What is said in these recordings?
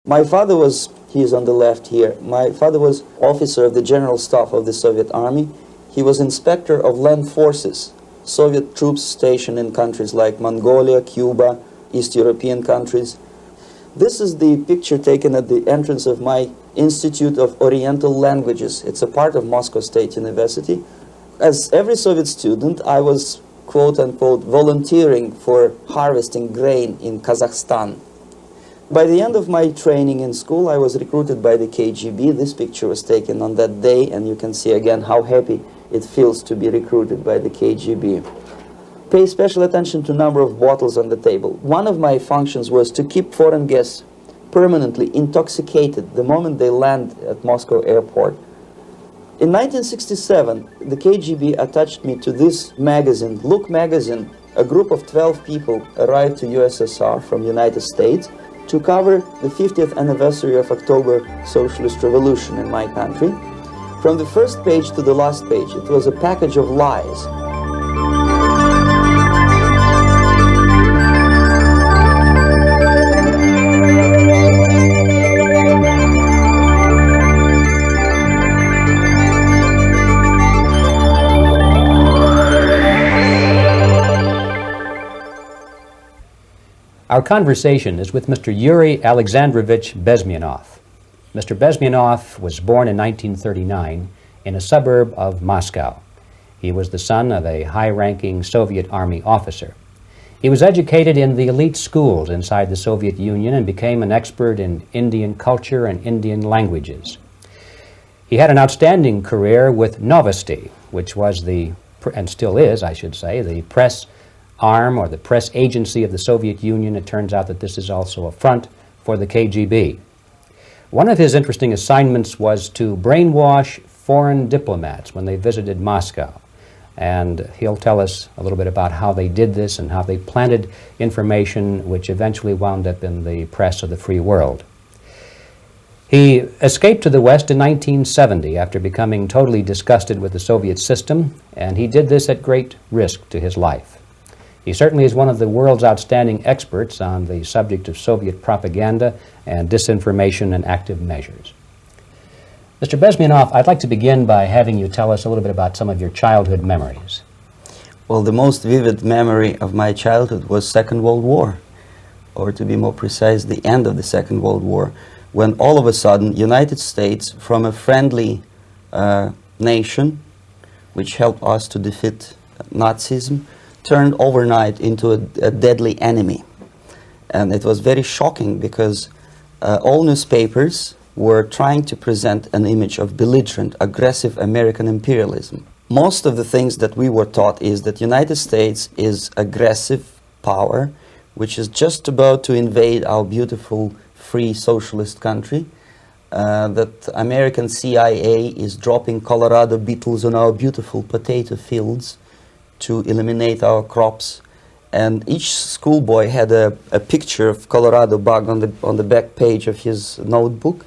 My father was, he's on the left here, my father was officer of the General Staff of the Soviet Army. He was inspector of land forces, Soviet troops stationed in countries like Mongolia, Cuba, East European countries. This is the picture taken at the entrance of my Institute of Oriental Languages. It's a part of Moscow State University. As every Soviet student, I was, quote-unquote, volunteering for harvesting grain in Kazakhstan. By the end of my training in school, I was recruited by the KGB. This picture was taken on that day, and you can see again how happy it feels to be recruited by the KGB. Pay special attention to number of bottles on the table. One of my functions was to keep foreign guests permanently intoxicated the moment they land at Moscow airport. In 1967, the KGB attached me to this magazine, Look magazine. A group of 12 people arrived to USSR from United States to cover the 50th anniversary of October Socialist Revolution in my country. From the first page to the last page, it was a package of lies. Our conversation is with Mr. Yuri Alexandrovich Bezmenov. Mr. Bezmenov was born in 1939 in a suburb of Moscow. He was the son of a high-ranking Soviet Army officer. He was educated in the elite schools inside the Soviet Union and became an expert in Indian culture and Indian languages. He had an outstanding career with Novosti, which was the, and still is, I should say, the press arm or the press agency of the Soviet Union. It turns out that this is also a front for the KGB. One of his interesting assignments was to brainwash foreign diplomats when they visited Moscow. And he'll tell us a little bit about how they did this and how they planted information which eventually wound up in the press of the free world. He escaped to the West in 1970 after becoming totally disgusted with the Soviet system, and he did this at great risk to his life. He certainly is one of the world's outstanding experts on the subject of Soviet propaganda and disinformation and active measures. Mr. Bezmenov, I'd like to begin by having you tell us a little bit about some of your childhood memories. Well, the most vivid memory of my childhood was Second World War, or to be more precise, the end of the Second World War, when all of a sudden United States, from a friendly nation, which helped us to defeat Nazism, turned overnight into a deadly enemy. And it was very shocking because all newspapers were trying to present an image of belligerent, aggressive American imperialism. Most of the things that we were taught is that United States is aggressive power, which is just about to invade our beautiful, free, socialist country, that American CIA is dropping Colorado beetles on our beautiful potato fields to eliminate our crops, and each schoolboy had a picture of Colorado bug on the back page of his notebook,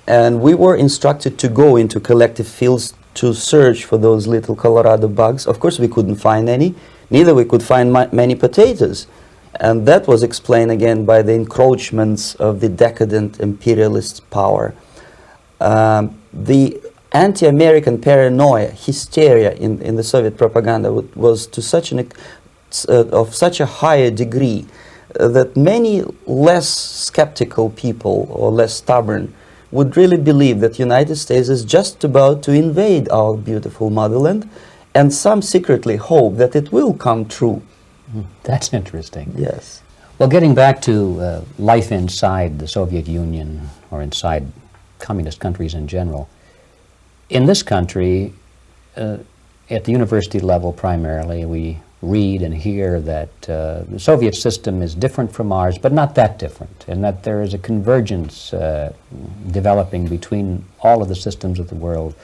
and we were instructed to go into collective fields to search for those little Colorado bugs. Of course, we couldn't find any, neither we could find many potatoes, and that was explained again by the encroachments of the decadent imperialist power. The anti-American paranoia, hysteria in the Soviet propaganda was to such of such a higher degree that many less skeptical people or less stubborn would really believe that United States is just about to invade our beautiful motherland, and some secretly hope that it will come true. That's interesting. Yes. Well, getting back to life inside the Soviet Union or inside communist countries in general, in this country, at the university level primarily, we read and hear that the Soviet system is different from ours, but not that different, and that there is a convergence developing between all of the systems of the world,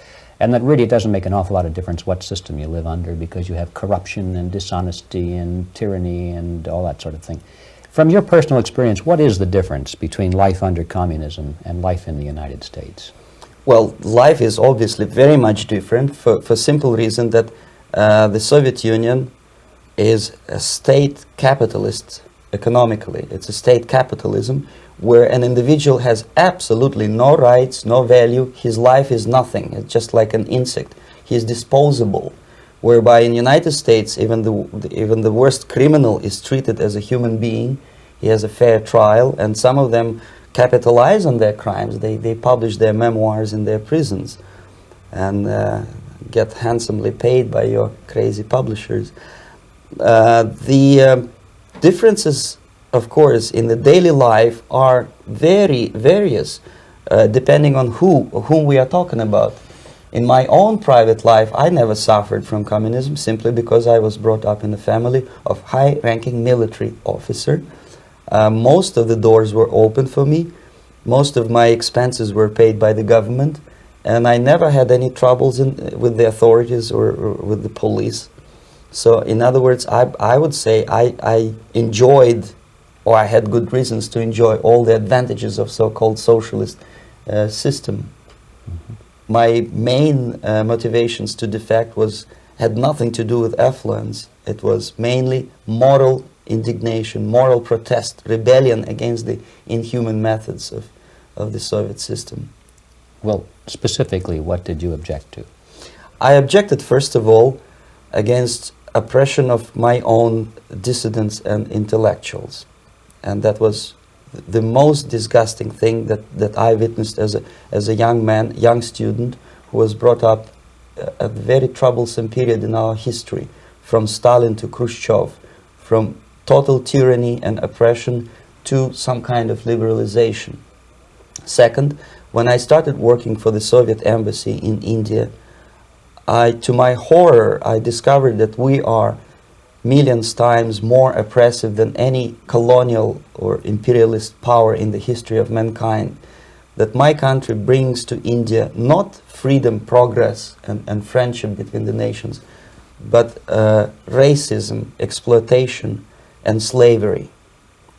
and that really it doesn't make an awful lot of difference what system you live under because you have corruption and dishonesty and tyranny and all that sort of thing. From your personal experience, what is the difference between life under communism and life in the United States? Well, life is obviously very much different for simple reason that the Soviet Union is a state capitalist economically. It's a state capitalism where an individual has absolutely no rights, no value, his life is nothing, it's just like an insect. He is disposable, whereby in the United States even the worst criminal is treated as a human being. He has a fair trial, and some of them capitalize on their crimes. They publish their memoirs in their prisons and get handsomely paid by your crazy publishers. The differences, of course, in the daily life are very various, depending on whom we are talking about. In my own private life, I never suffered from communism simply because I was brought up in a family of high-ranking military officer. Most of the doors were open for me. Most of my expenses were paid by the government, and I never had any troubles with the authorities or with the police. So, in other words, I would say I enjoyed, or I had good reasons to enjoy, all the advantages of so-called socialist system. Mm-hmm. My main motivations to defect had nothing to do with affluence. It was mainly moral indignation, moral protest, rebellion against the inhuman methods of the Soviet system. Well, specifically, what did you object to? I objected, first of all, against oppression of my own dissidents and intellectuals. And that was the most disgusting thing that I witnessed as a young man, young student, who was brought up a very troublesome period in our history, from Stalin to Khrushchev, from total tyranny and oppression to some kind of liberalization. Second, when I started working for the Soviet embassy in India, to my horror, I discovered that we are millions times more oppressive than any colonial or imperialist power in the history of mankind. That my country brings to India not freedom, progress, and friendship between the nations, but racism, exploitation, and slavery,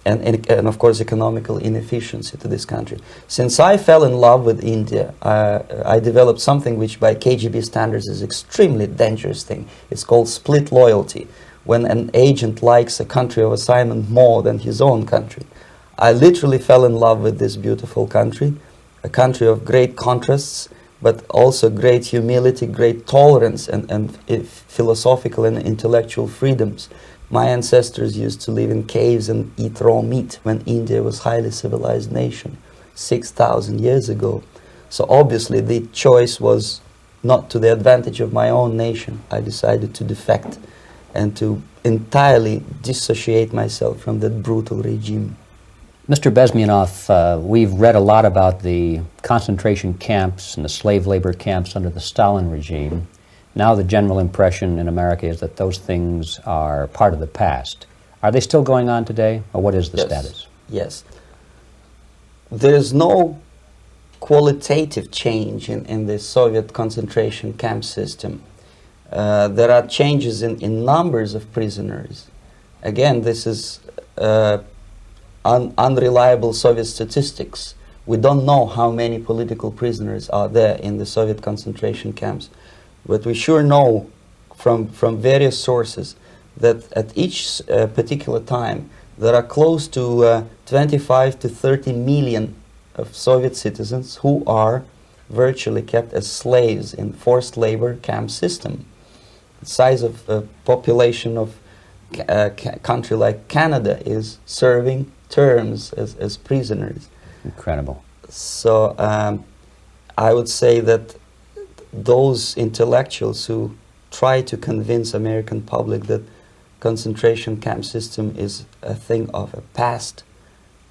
and of course economical inefficiency to this country. Since I fell in love with India, I developed something which by KGB standards is extremely dangerous thing. It's called split loyalty, when an agent likes a country of assignment more than his own country. I literally fell in love with this beautiful country, a country of great contrasts, but also great humility, great tolerance, and philosophical and intellectual freedoms. My ancestors used to live in caves and eat raw meat when India was a highly civilized nation 6,000 years ago. So obviously the choice was not to the advantage of my own nation. I decided to defect and to entirely dissociate myself from that brutal regime. Mr. Bezmenov, we've read a lot about the concentration camps and the slave labor camps under the Stalin regime. Now the general impression in America is that those things are part of the past. Are they still going on today, or what is the status? Yes. There is no qualitative change in the Soviet concentration camp system. There are changes in numbers of prisoners. Again, this is unreliable Soviet statistics. We don't know how many political prisoners are there in the Soviet concentration camps. But we sure know from various sources that at each particular time there are close to 25 to 30 million of Soviet citizens who are virtually kept as slaves in forced labor camp system. The size of the population of a country like Canada is serving terms as prisoners. Incredible. So I would say that those intellectuals who try to convince American public that concentration camp system is a thing of a past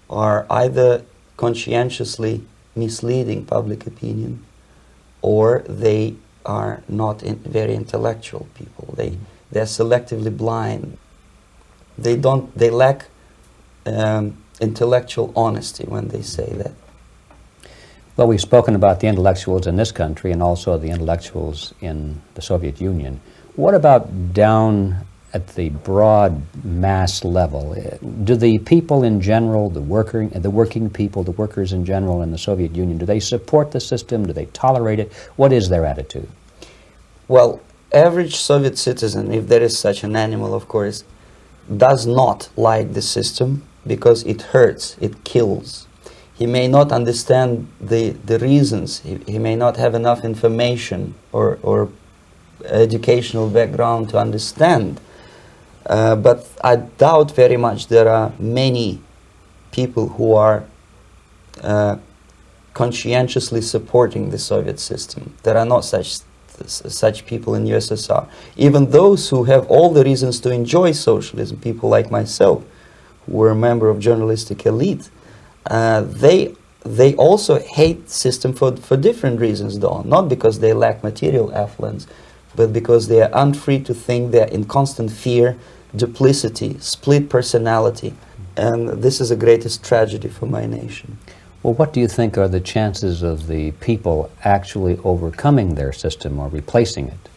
are either conscientiously misleading public opinion, or they are not very intellectual people. They're selectively blind. They lack intellectual honesty when they say that. Well, we've spoken about the intellectuals in this country and also the intellectuals in the Soviet Union. What about down at the broad mass level? Do the people in general, the working people, the workers in general in the Soviet Union, do they support the system? Do they tolerate it? What is their attitude? Well, average Soviet citizen, if there is such an animal, of course, does not like the system because it hurts, it kills. He may not understand the reasons. He may not have enough information or educational background to understand. But I doubt very much there are many people who are conscientiously supporting the Soviet system. There are not such people in USSR. Even those who have all the reasons to enjoy socialism, people like myself, who were a member of journalistic elite, they also hate system for different reasons, though. Not because they lack material affluence, but because they are unfree to think, they are in constant fear, duplicity, split personality. And this is the greatest tragedy for my nation. Well, what do you think are the chances of the people actually overcoming their system or replacing it?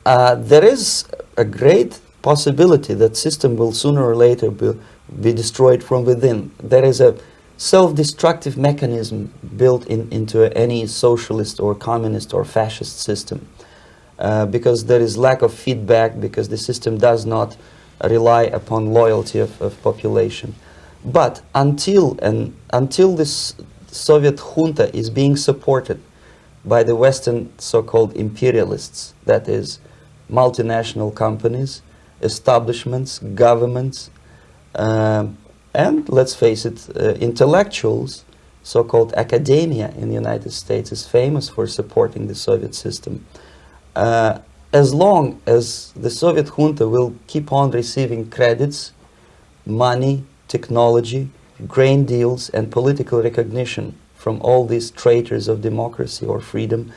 There is a great possibility that system will sooner or later be destroyed from within. There is a self-destructive mechanism built into any socialist or communist or fascist system, because there is lack of feedback, because the system does not rely upon loyalty of population. But until this Soviet junta is being supported by the Western so-called imperialists, that is, multinational companies, establishments, governments, and let's face it, intellectuals, so-called academia in the United States is famous for supporting the Soviet system. As long as the Soviet junta will keep on receiving credits, money, technology, grain deals, and political recognition from all these traitors of democracy or freedom,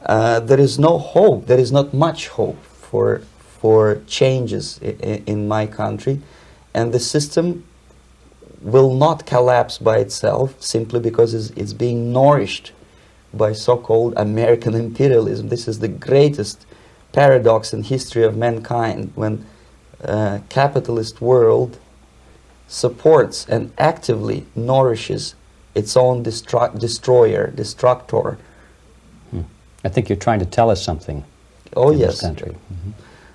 there is no hope, there is not much hope for changes in my country, and the system will not collapse by itself simply because it's being nourished by so-called American imperialism. This is the greatest paradox in history of mankind, when capitalist world supports and actively nourishes its own destructor. I think you're trying to tell us something. Oh, in yes. This country. Mm-hmm.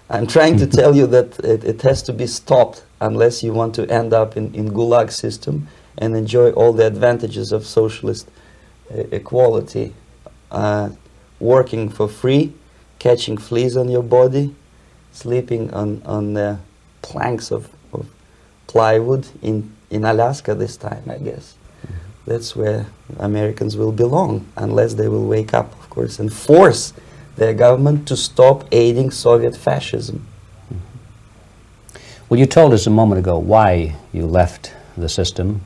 I'm trying to tell you that it has to be stopped unless you want to end up in Gulag system and enjoy all the advantages of socialist equality, working for free, catching fleas on your body, sleeping on planks of plywood in Alaska this time, I guess. That's where Americans will belong, unless they will wake up, of course, and force their government to stop aiding Soviet fascism. Well, you told us a moment ago why you left the system.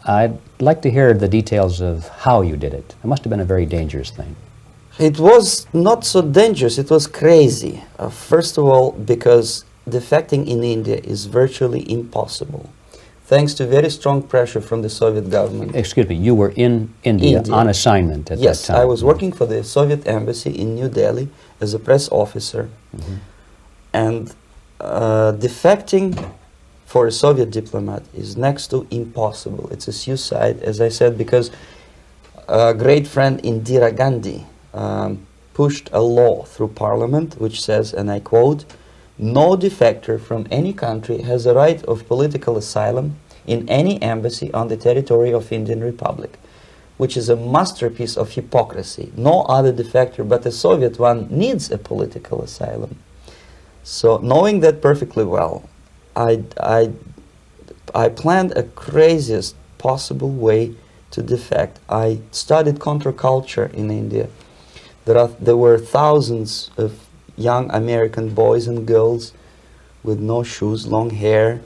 I'd like to hear the details of how you did it. It must have been a very dangerous thing. It was not so dangerous, it was crazy. First of all, because defecting in India is virtually impossible, thanks to very strong pressure from the Soviet government. Excuse me, you were in India on assignment at that time. Yes, I was working for the Soviet embassy in New Delhi as a press officer. Mm-hmm. And defecting for a Soviet diplomat is next to impossible. It's a suicide, as I said, because a great friend Indira Gandhi pushed a law through parliament which says, and I quote, "No defector from any country has a right of political asylum in any embassy on the territory of Indian Republic," which is a masterpiece of hypocrisy. No other defector but a Soviet one needs a political asylum. So, knowing that perfectly well, I planned a craziest possible way to defect. I studied counterculture in India. There were thousands of young American boys and girls with no shoes, long hair,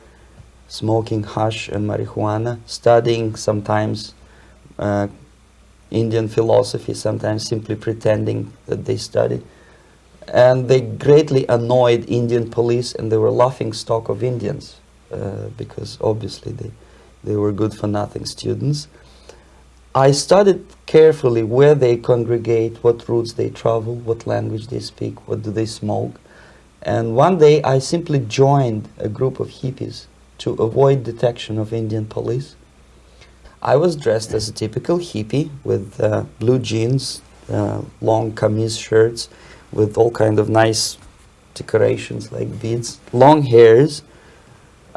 smoking hash and marijuana, studying sometimes Indian philosophy, sometimes simply pretending that they studied. And they greatly annoyed Indian police, and they were laughing stock of Indians because obviously they were good-for-nothing students. I studied carefully where they congregate, what routes they travel, what language they speak, what do they smoke. And one day I simply joined a group of hippies to avoid detection of Indian police. I was dressed as a typical hippie with blue jeans, long kameez shirts, with all kind of nice decorations like beads, long hairs.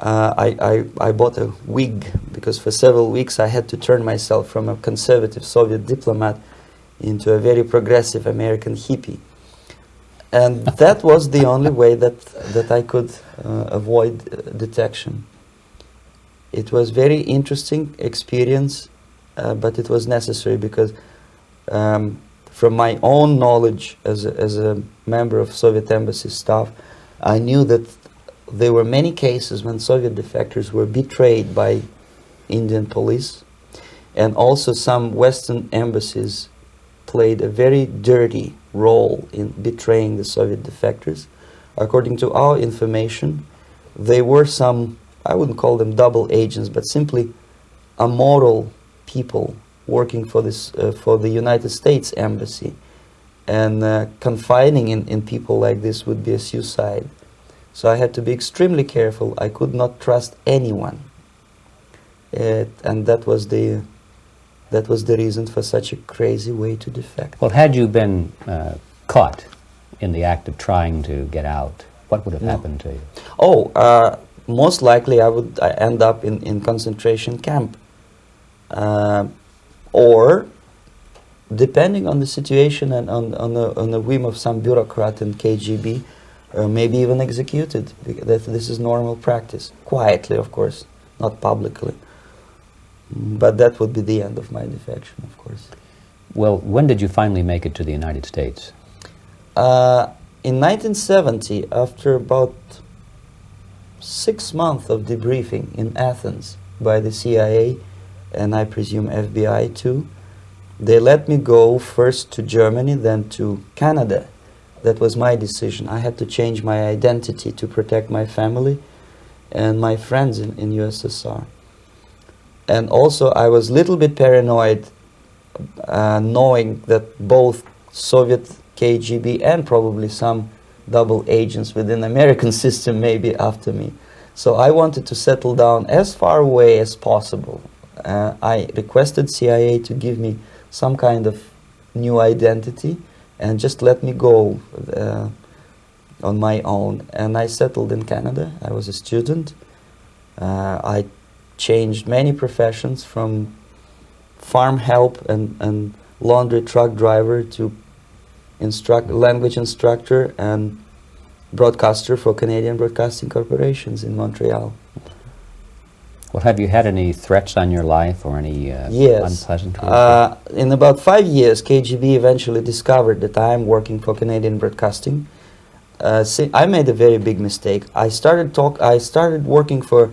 I bought a wig because for several weeks I had to turn myself from a conservative Soviet diplomat into a very progressive American hippie. And that was the only way that I could avoid detection. It was very interesting experience, but it was necessary because from my own knowledge as a member of Soviet embassy staff, I knew that there were many cases when Soviet defectors were betrayed by Indian police, and also some Western embassies played a very dirty role in betraying the Soviet defectors. According to our information, there were some, I wouldn't call them double agents, but simply immoral people working for this for the United States embassy, and confiding in people like this would be a suicide. So I had to be extremely careful. I could not trust anyone, and that was the reason for such a crazy way to defect. Well, had you been caught in the act of trying to get out, what would have happened to you? Oh, most likely I would end up in concentration camp, or depending on the situation and on the whim of some bureaucrat in KGB, maybe even executed. This is normal practice, quietly, of course, not publicly. But that would be the end of my defection, of course. Well, when did you finally make it to the United States? In 1970, after about 6 months of debriefing in Athens by the CIA, and I presume FBI too, they let me go first to Germany, then to Canada. That was my decision. I had to change my identity to protect my family and my friends in USSR. And also I was a little bit paranoid, knowing that both Soviet KGB and probably some double agents within the American system may be after me. So I wanted to settle down as far away as possible. I requested CIA to give me some kind of new identity and just let me go on my own. And I settled in Canada. I was a student. I changed many professions, from farm help and laundry truck driver to language instructor and broadcaster for Canadian Broadcasting Corporations in Montreal. Well, have you had any threats on your life or any Yes. unpleasant In about 5 years, KGB eventually discovered that I am working for Canadian Broadcasting. I made a very big mistake. I started working for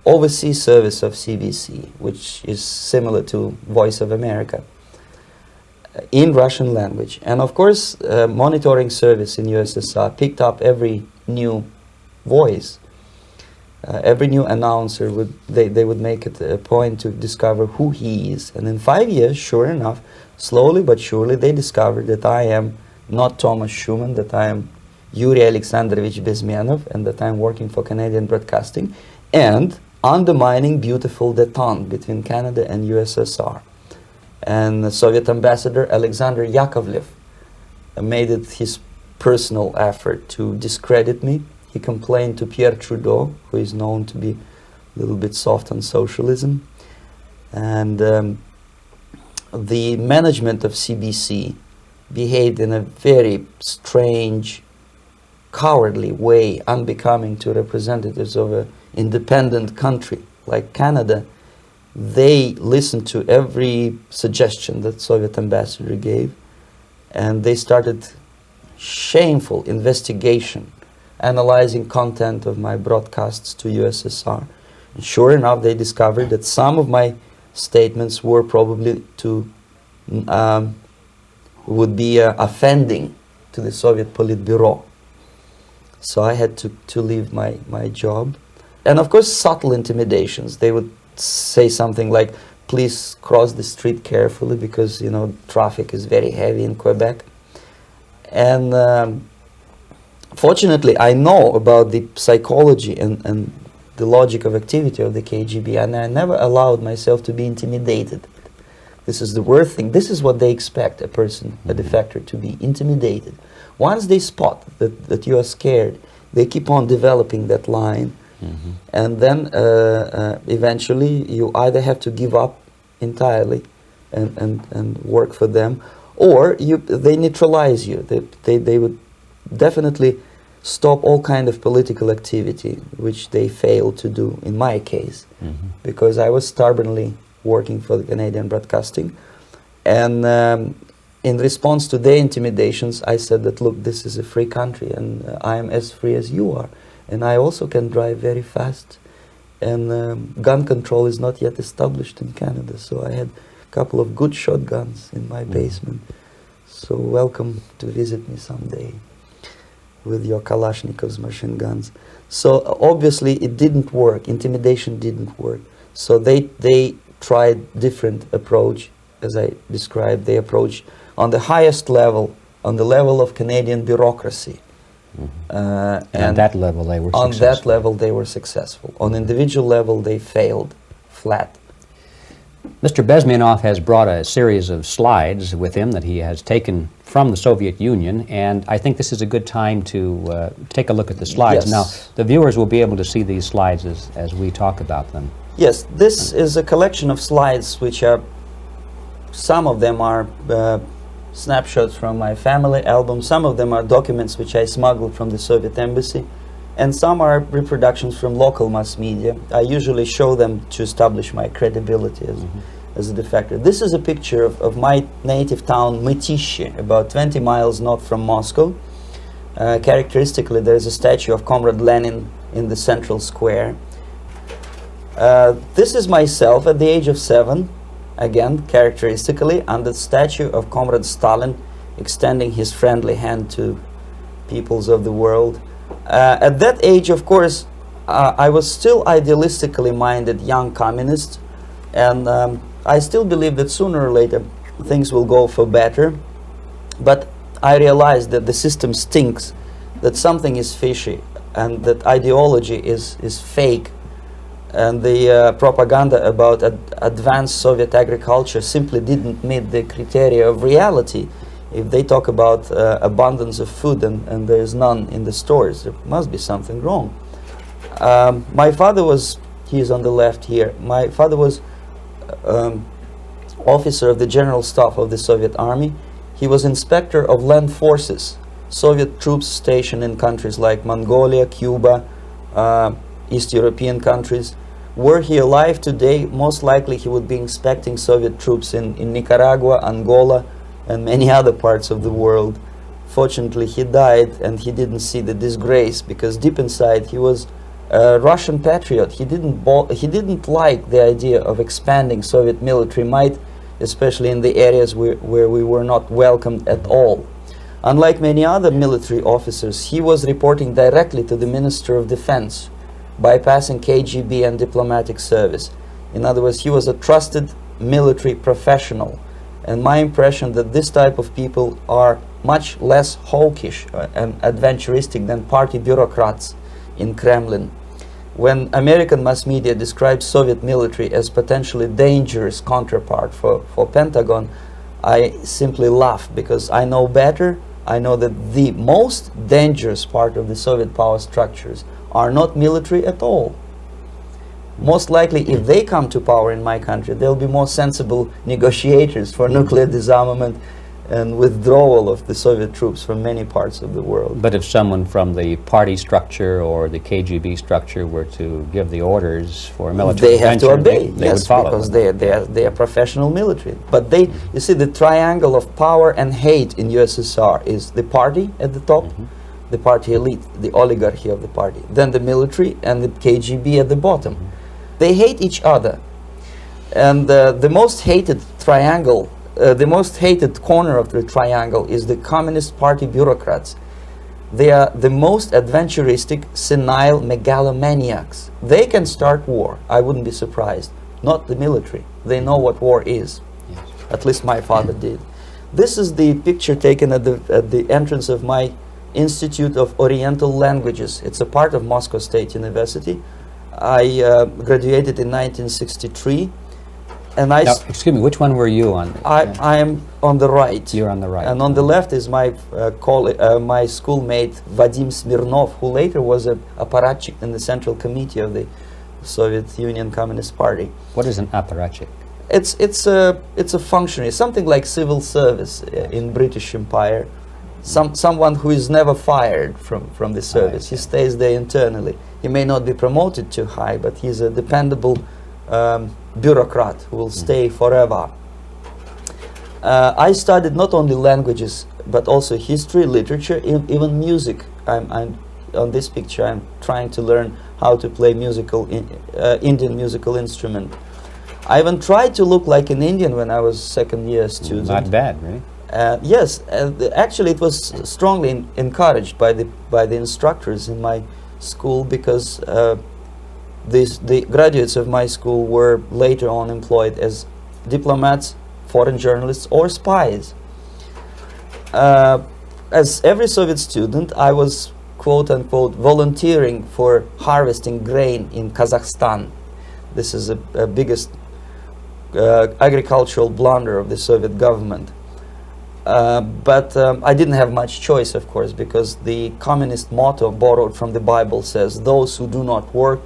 overseas service of CBC, which is similar to Voice of America, in Russian language. And of course, monitoring service in USSR picked up every new voice. Every new announcer they would make it a point to discover who he is. And in 5 years, sure enough, slowly but surely, they discovered that I am not Thomas Schumann, that I am Yuri Alexandrovich Bezmenov, and that I am working for Canadian Broadcasting, and undermining beautiful détente between Canada and USSR. And the Soviet ambassador Alexander Yakovlev made it his personal effort to discredit me. He complained to Pierre Trudeau, who is known to be a little bit soft on socialism. And the management of CBC behaved in a very strange, cowardly way, unbecoming to representatives of an independent country like Canada. They listened to every suggestion that Soviet ambassador gave, and they started shameful investigation, analyzing content of my broadcasts to USSR. And sure enough, they discovered that some of my statements were probably would be offending to the Soviet Politburo. So I had to leave my job. And of course, subtle intimidations. They would say something like, please cross the street carefully because, you know, traffic is very heavy in Quebec. And fortunately, I know about the psychology and the logic of activity of the KGB, and I never allowed myself to be intimidated. This is the worst thing. This is what they expect a person, a defector, to be intimidated. Once they spot that you are scared, they keep on developing that line And then eventually you either have to give up entirely and work for them, or they neutralize you. They would definitely stop all kind of political activity, which they failed to do in my case, because I was stubbornly working for the Canadian Broadcasting. And in response to their intimidations, I said that, look, this is a free country, and I am as free as you are. And I also can drive very fast. And gun control is not yet established in Canada, so I had a couple of good shotguns in my basement. So welcome to visit me someday with your Kalashnikovs machine guns. So obviously it didn't work. Intimidation didn't work. So they tried different approach, as I described. They approached on the highest level, on the level of Canadian bureaucracy. And on that level they were successful. On that level they were successful. On individual level they failed flat. Mr. Bezmenov has brought a series of slides with him that he has taken from the Soviet Union, and I think this is a good time to take a look at the slides. Yes. Now, the viewers will be able to see these slides as we talk about them. Yes, this is a collection of slides which are, some of them are snapshots from my family album, some of them are documents which I smuggled from the Soviet embassy, and some are reproductions from local mass media. I usually show them to establish my credibility as a defector. This is a picture of my native town, Mytishi, about 20 miles north from Moscow. Characteristically, there is a statue of Comrade Lenin in the central square. This is myself at the age of 7, again, characteristically, under the statue of Comrade Stalin, extending his friendly hand to peoples of the world. At that age, of course, I was still idealistically minded young communist, and I still believe that sooner or later things will go for better. But I realized that the system stinks, that something is fishy, and that ideology is fake. And the propaganda about advanced Soviet agriculture simply didn't meet the criteria of reality. If they talk about abundance of food and there is none in the stores, there must be something wrong. My father was, he is on the left here, my father was officer of the General Staff of the Soviet Army. He was inspector of land forces, Soviet troops stationed in countries like Mongolia, Cuba, East European countries. Were he alive today, most likely he would be inspecting Soviet troops in Nicaragua, Angola, and many other parts of the world. Fortunately, he died and he didn't see the disgrace, because deep inside he was a Russian patriot. He didn't like the idea of expanding Soviet military might, especially in the areas where we were not welcomed at all. Unlike many other military officers, he was reporting directly to the Minister of Defense, bypassing KGB and diplomatic service. In other words, he was a trusted military professional. And my impression that this type of people are much less hawkish and adventuristic than party bureaucrats in Kremlin. When American mass media describes Soviet military as potentially dangerous counterpart for Pentagon, I simply laugh, because I know better. I know that the most dangerous part of the Soviet power structures are not military at all. Most likely, if they come to power in my country, they'll be more sensible negotiators for nuclear disarmament and withdrawal of the Soviet troops from many parts of the world. But if someone from the party structure or the KGB structure were to give the orders for a military they have to obey, they yes, would follow, because they are professional military. But you see, the triangle of power and hate in USSR is the party at the top, the party elite, the oligarchy of the party, then the military and the KGB at the bottom. They hate each other, and the most hated triangle, the most hated corner of the triangle is the Communist Party bureaucrats. They are the most adventuristic, senile megalomaniacs. They can start war, I wouldn't be surprised. Not the military. They know what war is. Yes. At least my father did. This is the picture taken at the entrance of my Institute of Oriental Languages. It's a part of Moscow State University. I graduated in 1963. And Now, excuse me, which one were you on? I am on the right. You're on the right. And on the left is my my schoolmate Vadim Smirnov, who later was a apparatchik in the Central Committee of the Soviet Union Communist Party. What is an apparatchik? It's a functionary, something like civil service in British Empire. Someone who is never fired from the service. He stays there internally. He may not be promoted too high, but he's a dependable bureaucrat who will stay forever. I studied not only languages but also history, literature, even music. I'm on this picture. I'm trying to learn how to play Indian musical instrument. I even tried to look like an Indian when I was second-year student. Not bad, really. Yes, actually, it was strongly encouraged by the instructors in my school, because the graduates of my school were later on employed as diplomats, foreign journalists, or spies. As every Soviet student, I was quote-unquote volunteering for harvesting grain in Kazakhstan. This is a biggest agricultural blunder of the Soviet government. But I didn't have much choice, of course, because the communist motto borrowed from the Bible says, "Those who do not work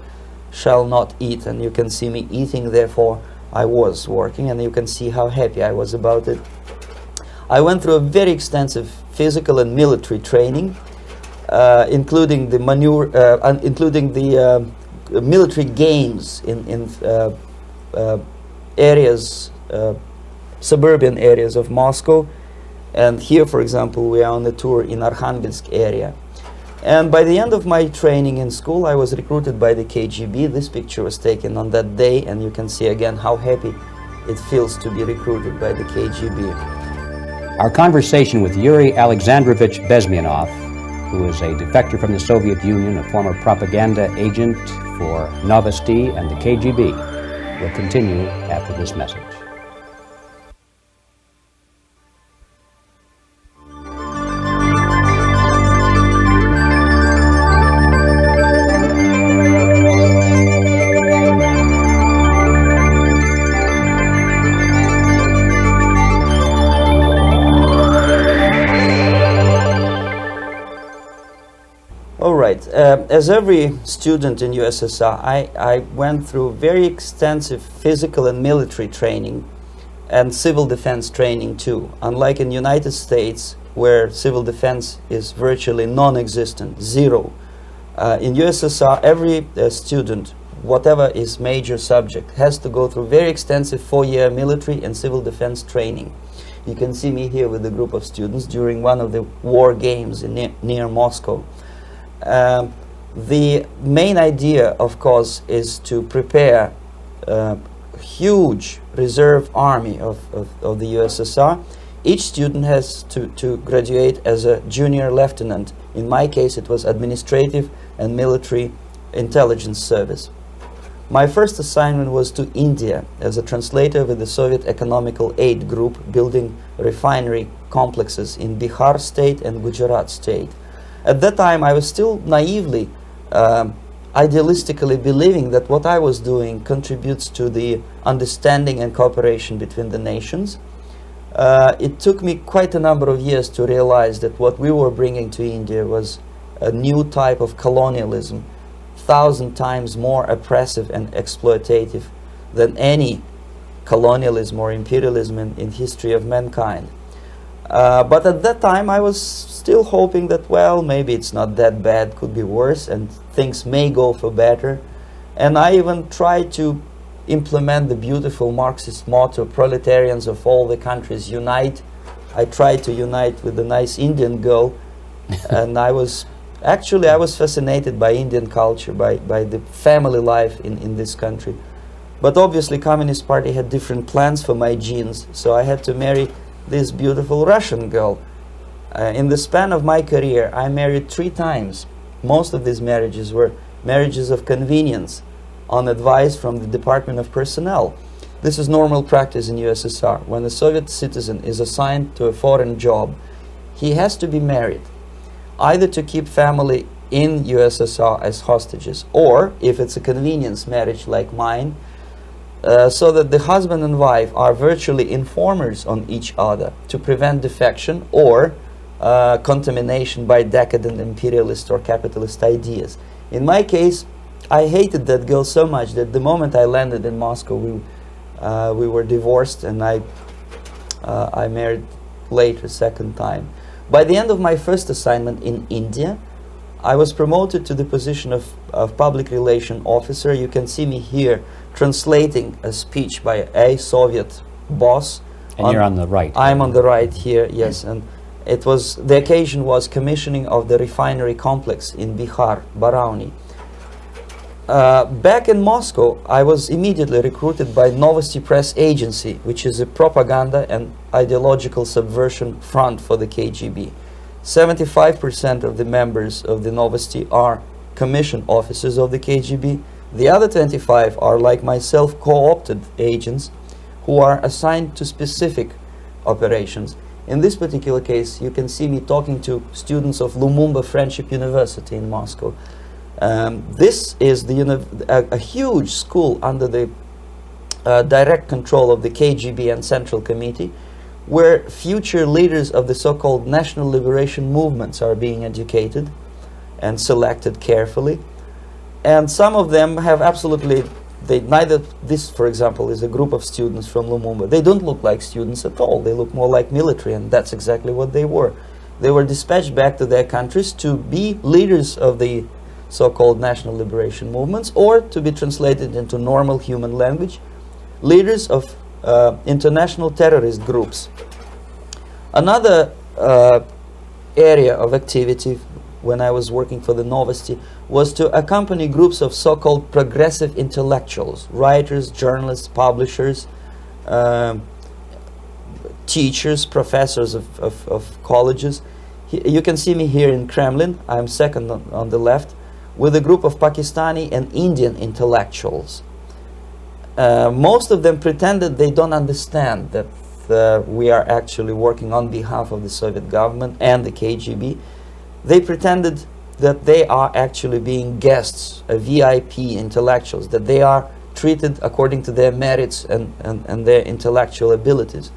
shall not eat." And you can see me eating, therefore I was working, and you can see how happy I was about it. I went through a very extensive physical and military training, including the military games in areas, suburban areas of Moscow. And here, for example, we are on a tour in Arkhangelsk area. And by the end of my training in school, I was recruited by the KGB. This picture was taken on that day, and you can see again how happy it feels to be recruited by the KGB. Our conversation with Yuri Alexandrovich Bezmenov, who is a defector from the Soviet Union, a former propaganda agent for Novosti and the KGB, will continue after this message. As every student in USSR, I went through very extensive physical and military training and civil defense training too. Unlike in the United States, where civil defense is virtually non-existent, zero. In USSR, every student, whatever his major subject, has to go through very extensive 4-year military and civil defense training. You can see me here with a group of students during one of the war games near Moscow. The main idea, of course, is to prepare a huge reserve army of the USSR. Each student has to graduate as a junior lieutenant. In my case, it was administrative and military intelligence service. My first assignment was to India as a translator with the Soviet Economical Aid Group, building refinery complexes in Bihar state and Gujarat state. At that time, I was still naively, idealistically believing that what I was doing contributes to the understanding and cooperation between the nations. It took me quite a number of years to realize that what we were bringing to India was a new type of colonialism, 1,000 times more oppressive and exploitative than any colonialism or imperialism in history of mankind. But at that time, I was still hoping that, well, maybe it's not that bad, could be worse, and things may go for better. And I even tried to implement the beautiful Marxist motto, "Proletarians of all the countries unite." I tried to unite with a nice Indian girl, and I was fascinated by Indian culture, by the family life in this country. But obviously, Communist Party had different plans for my genes, so I had to marry this beautiful Russian girl. In the span of my career, I married 3 times. Most of these marriages were marriages of convenience, on advice from the Department of Personnel. This is normal practice in USSR. When a Soviet citizen is assigned to a foreign job, he has to be married, either to keep family in USSR as hostages, or, if it's a convenience marriage like mine, so that the husband and wife are virtually informers on each other to prevent defection or contamination by decadent imperialist or capitalist ideas. In my case, I hated that girl so much that the moment I landed in Moscow, we were divorced, and I married later, second time. By the end of my first assignment in India, I was promoted to the position of public relation officer. You can see me here translating a speech by a Soviet boss. And you're on the right. I'm on the right here, yes. And it was, the occasion was commissioning of the refinery complex in Bihar, Barauni. Back in Moscow, I was immediately recruited by Novosti Press Agency, which is a propaganda and ideological subversion front for the KGB. 75% of the members of the Novosti are commissioned officers of the KGB. The other 25 are, like myself, co-opted agents who are assigned to specific operations. In this particular case, you can see me talking to students of Lumumba Friendship University in Moscow. This is a huge school under the direct control of the KGB and Central Committee, where future leaders of the so-called national liberation movements are being educated and selected carefully. And some of them have absolutely, this, for example, is a group of students from Lumumba. They don't look like students at all. They look more like military, and that's exactly what they were. They were dispatched back to their countries to be leaders of the so-called national liberation movements, or to be translated into normal human language, leaders of international terrorist groups. Another area of activity when I was working for the Novosti was to accompany groups of so-called progressive intellectuals, writers, journalists, publishers, teachers, professors of colleges. You can see me here in Kremlin. I'm second on the left, with a group of Pakistani and Indian intellectuals. Most of them pretended they don't understand that we are actually working on behalf of the Soviet government and the KGB. They pretended that they are actually being guests, VIP intellectuals, that they are treated according to their merits and their intellectual abilities.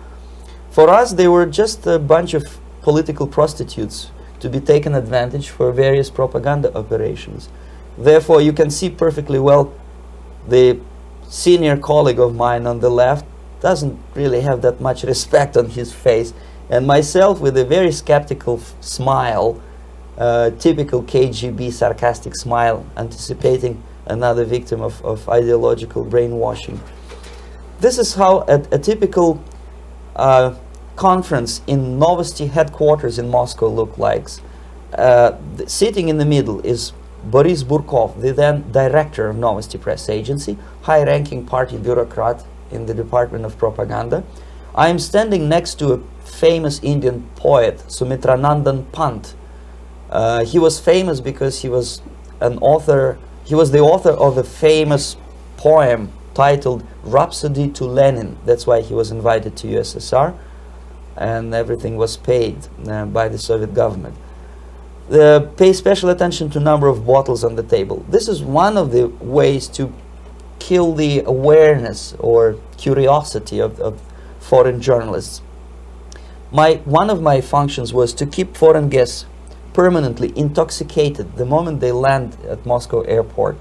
For us, they were just a bunch of political prostitutes to be taken advantage for various propaganda operations. Therefore, you can see perfectly well the senior colleague of mine on the left doesn't really have that much respect on his face, and myself with a very skeptical smile, typical KGB sarcastic smile, anticipating another victim of ideological brainwashing. This is how a typical conference in Novosti headquarters in Moscow looked like. Sitting in the middle is Boris Burkov, the then director of Novosti Press Agency, high-ranking party bureaucrat in the Department of Propaganda. I am standing next to a famous Indian poet, Sumitranandan Pant. He was famous because he was an author. He was the author of a famous poem titled Rhapsody to Lenin. That's why he was invited to USSR, and everything was paid by the Soviet government. Pay special attention to number of bottles on the table. This is one of the ways to kill the awareness or curiosity of foreign journalists. One of my functions was to keep foreign guests permanently intoxicated the moment they land at Moscow airport.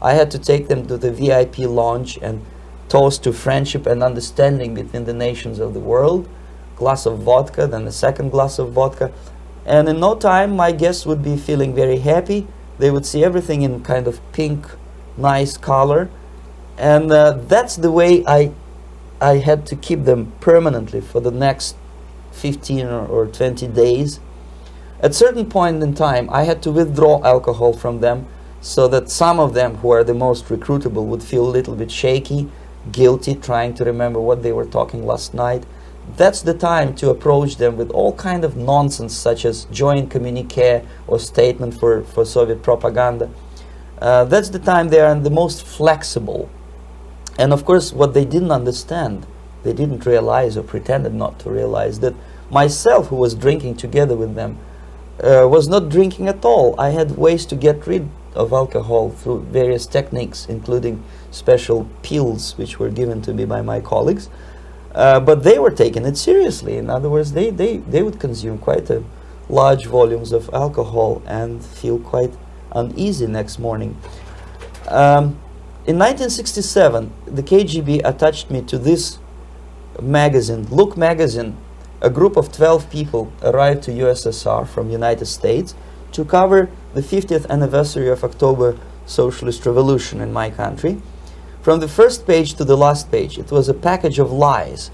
I had to take them to the VIP lounge and toast to friendship and understanding between the nations of the world. Glass of vodka, then a second glass of vodka. And in no time, my guests would be feeling very happy. They would see everything in kind of pink, nice color. And that's the way I had to keep them permanently for the next 15 or 20 days. At certain point in time, I had to withdraw alcohol from them so that some of them, who are the most recruitable, would feel a little bit shaky, guilty, trying to remember what they were talking last night. That's the time to approach them with all kind of nonsense, such as joint communique or statement for Soviet propaganda. That's the time they are the most flexible. And of course, what they didn't understand, they didn't realize or pretended not to realize, that myself, who was drinking together with them, was not drinking at all. I had ways to get rid of alcohol through various techniques, including special pills which were given to me by my colleagues. But they were taking it seriously. In other words, they would consume quite large volumes of alcohol and feel quite uneasy next morning. In 1967, the KGB attached me to this magazine, Look magazine. A group of 12 people arrived to USSR from United States to cover the 50th anniversary of October Socialist Revolution in my country. From the first page to the last page, it was a package of lies,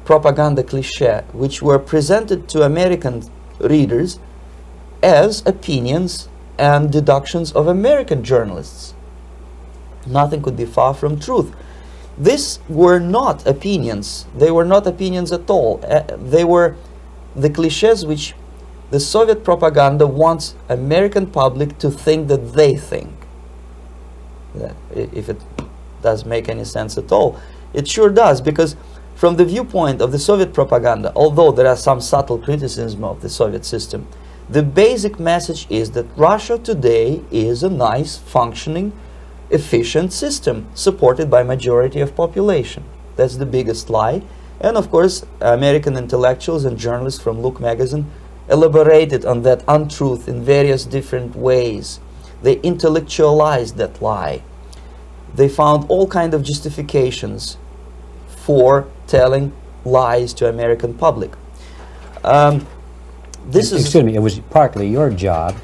propaganda cliché, which were presented to American readers as opinions and deductions of American journalists. Nothing could be far from truth. These were not opinions. They were not opinions at all. They were the clichés which the Soviet propaganda wants American public to think that they think. If it does make any sense at all. It sure does, because from the viewpoint of the Soviet propaganda, although there are some subtle criticism of the Soviet system, the basic message is that Russia today is a nice, functioning, efficient system supported by majority of population. That's the biggest lie. And of course, American intellectuals and journalists from Look magazine elaborated on that untruth in various different ways. They intellectualized that lie. They found all kinds of justifications for telling lies to American public. Excuse me, it was partly your job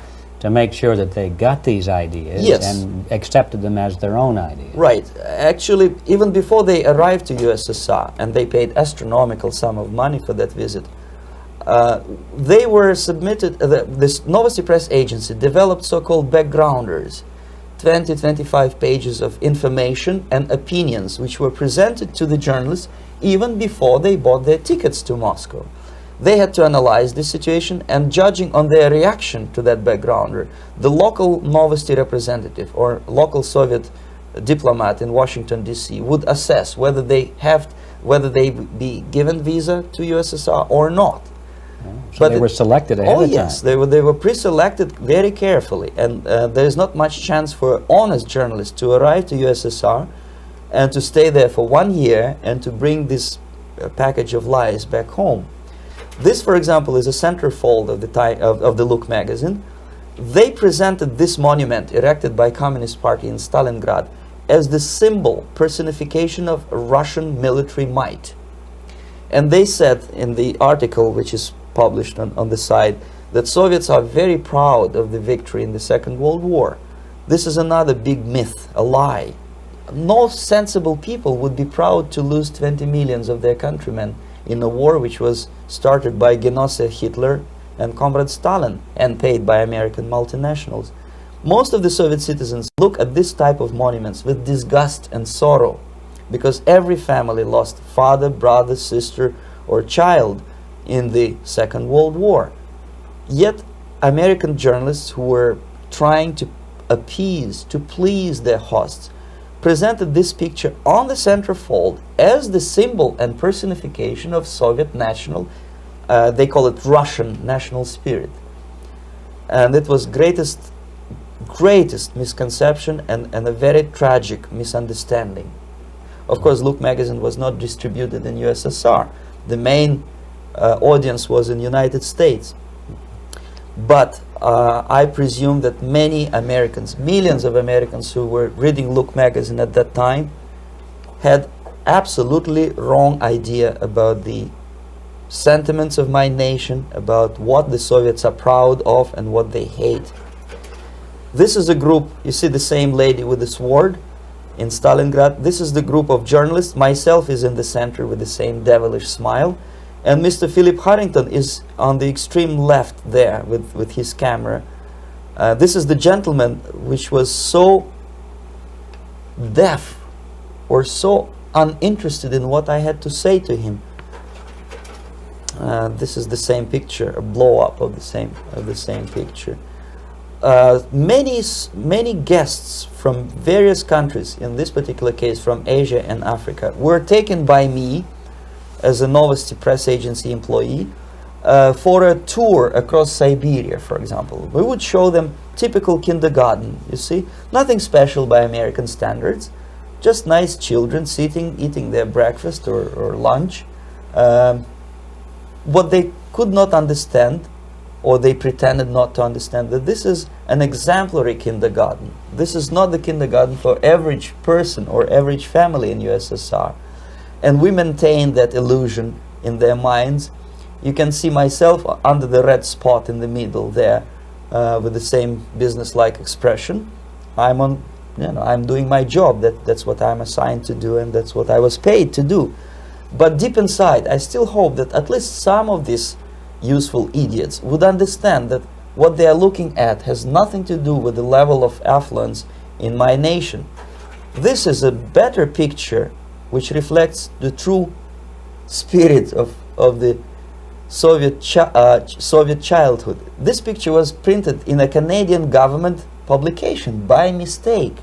to make sure that they got these ideas, yes, and accepted them as their own ideas. Right. Actually, even before they arrived to USSR, and they paid astronomical sum of money for that visit, they were submitted, this Novosti Press Agency developed so-called backgrounders, 20-25 pages of information and opinions which were presented to the journalists even before they bought their tickets to Moscow. They had to analyze the situation, and judging on their reaction to that backgrounder, the local Novosti representative or local Soviet diplomat in Washington, D.C. would assess whether they be given visa to USSR or not. So but they were selected ahead of time. Oh yes, they were pre-selected very carefully, and there is not much chance for honest journalists to arrive to USSR and to stay there for 1 year and to bring this package of lies back home. This, for example, is a centerfold of the Look magazine. They presented this monument erected by Communist Party in Stalingrad as the symbol, personification of Russian military might. And they said in the article, which is published on the site, that Soviets are very proud of the victory in the Second World War. This is another big myth, a lie. No sensible people would be proud to lose 20 millions of their countrymen in a war which was started by Genoese Hitler and Comrade Stalin and paid by American multinationals. Most of the Soviet citizens look at this type of monuments with disgust and sorrow, because every family lost father, brother, sister, or child in the Second World War. Yet American journalists who were trying to appease, to please their hosts, presented this picture on the centerfold as the symbol and personification of Soviet national, they call it Russian national spirit. And it was greatest misconception and a very tragic misunderstanding. Of course, Look magazine was not distributed in USSR. The main audience was in United States. But I presume that many Americans, millions of Americans who were reading Look magazine at that time, had absolutely wrong idea about the sentiments of my nation, about what the Soviets are proud of and what they hate. This is a group, you see the same lady with the sword in Stalingrad. This is the group of journalists. Myself is in the center with the same devilish smile. And Mr. Philip Harrington is on the extreme left there with his camera. This is the gentleman which was so deaf or so uninterested in what I had to say to him. This is the same picture, a blow-up of the same picture. Many guests from various countries, in this particular case from Asia and Africa, were taken by me as a Novosti Press Agency employee for a tour across Siberia, for example. We would show them typical kindergarten, you see, nothing special by American standards, just nice children sitting, eating their breakfast or lunch. What they could not understand, or they pretended not to understand, that this is an exemplary kindergarten. This is not the kindergarten for average person or average family in USSR. And we maintain that illusion in their minds. You can see myself under the red spot in the middle there, with the same business-like expression. I'm doing my job. That's what I'm assigned to do, and that's what I was paid to do. But deep inside, I still hope that at least some of these useful idiots would understand that what they are looking at has nothing to do with the level of affluence in my nation. This is a better picture which reflects the true spirit of the Soviet childhood. This picture was printed in a Canadian government publication by mistake.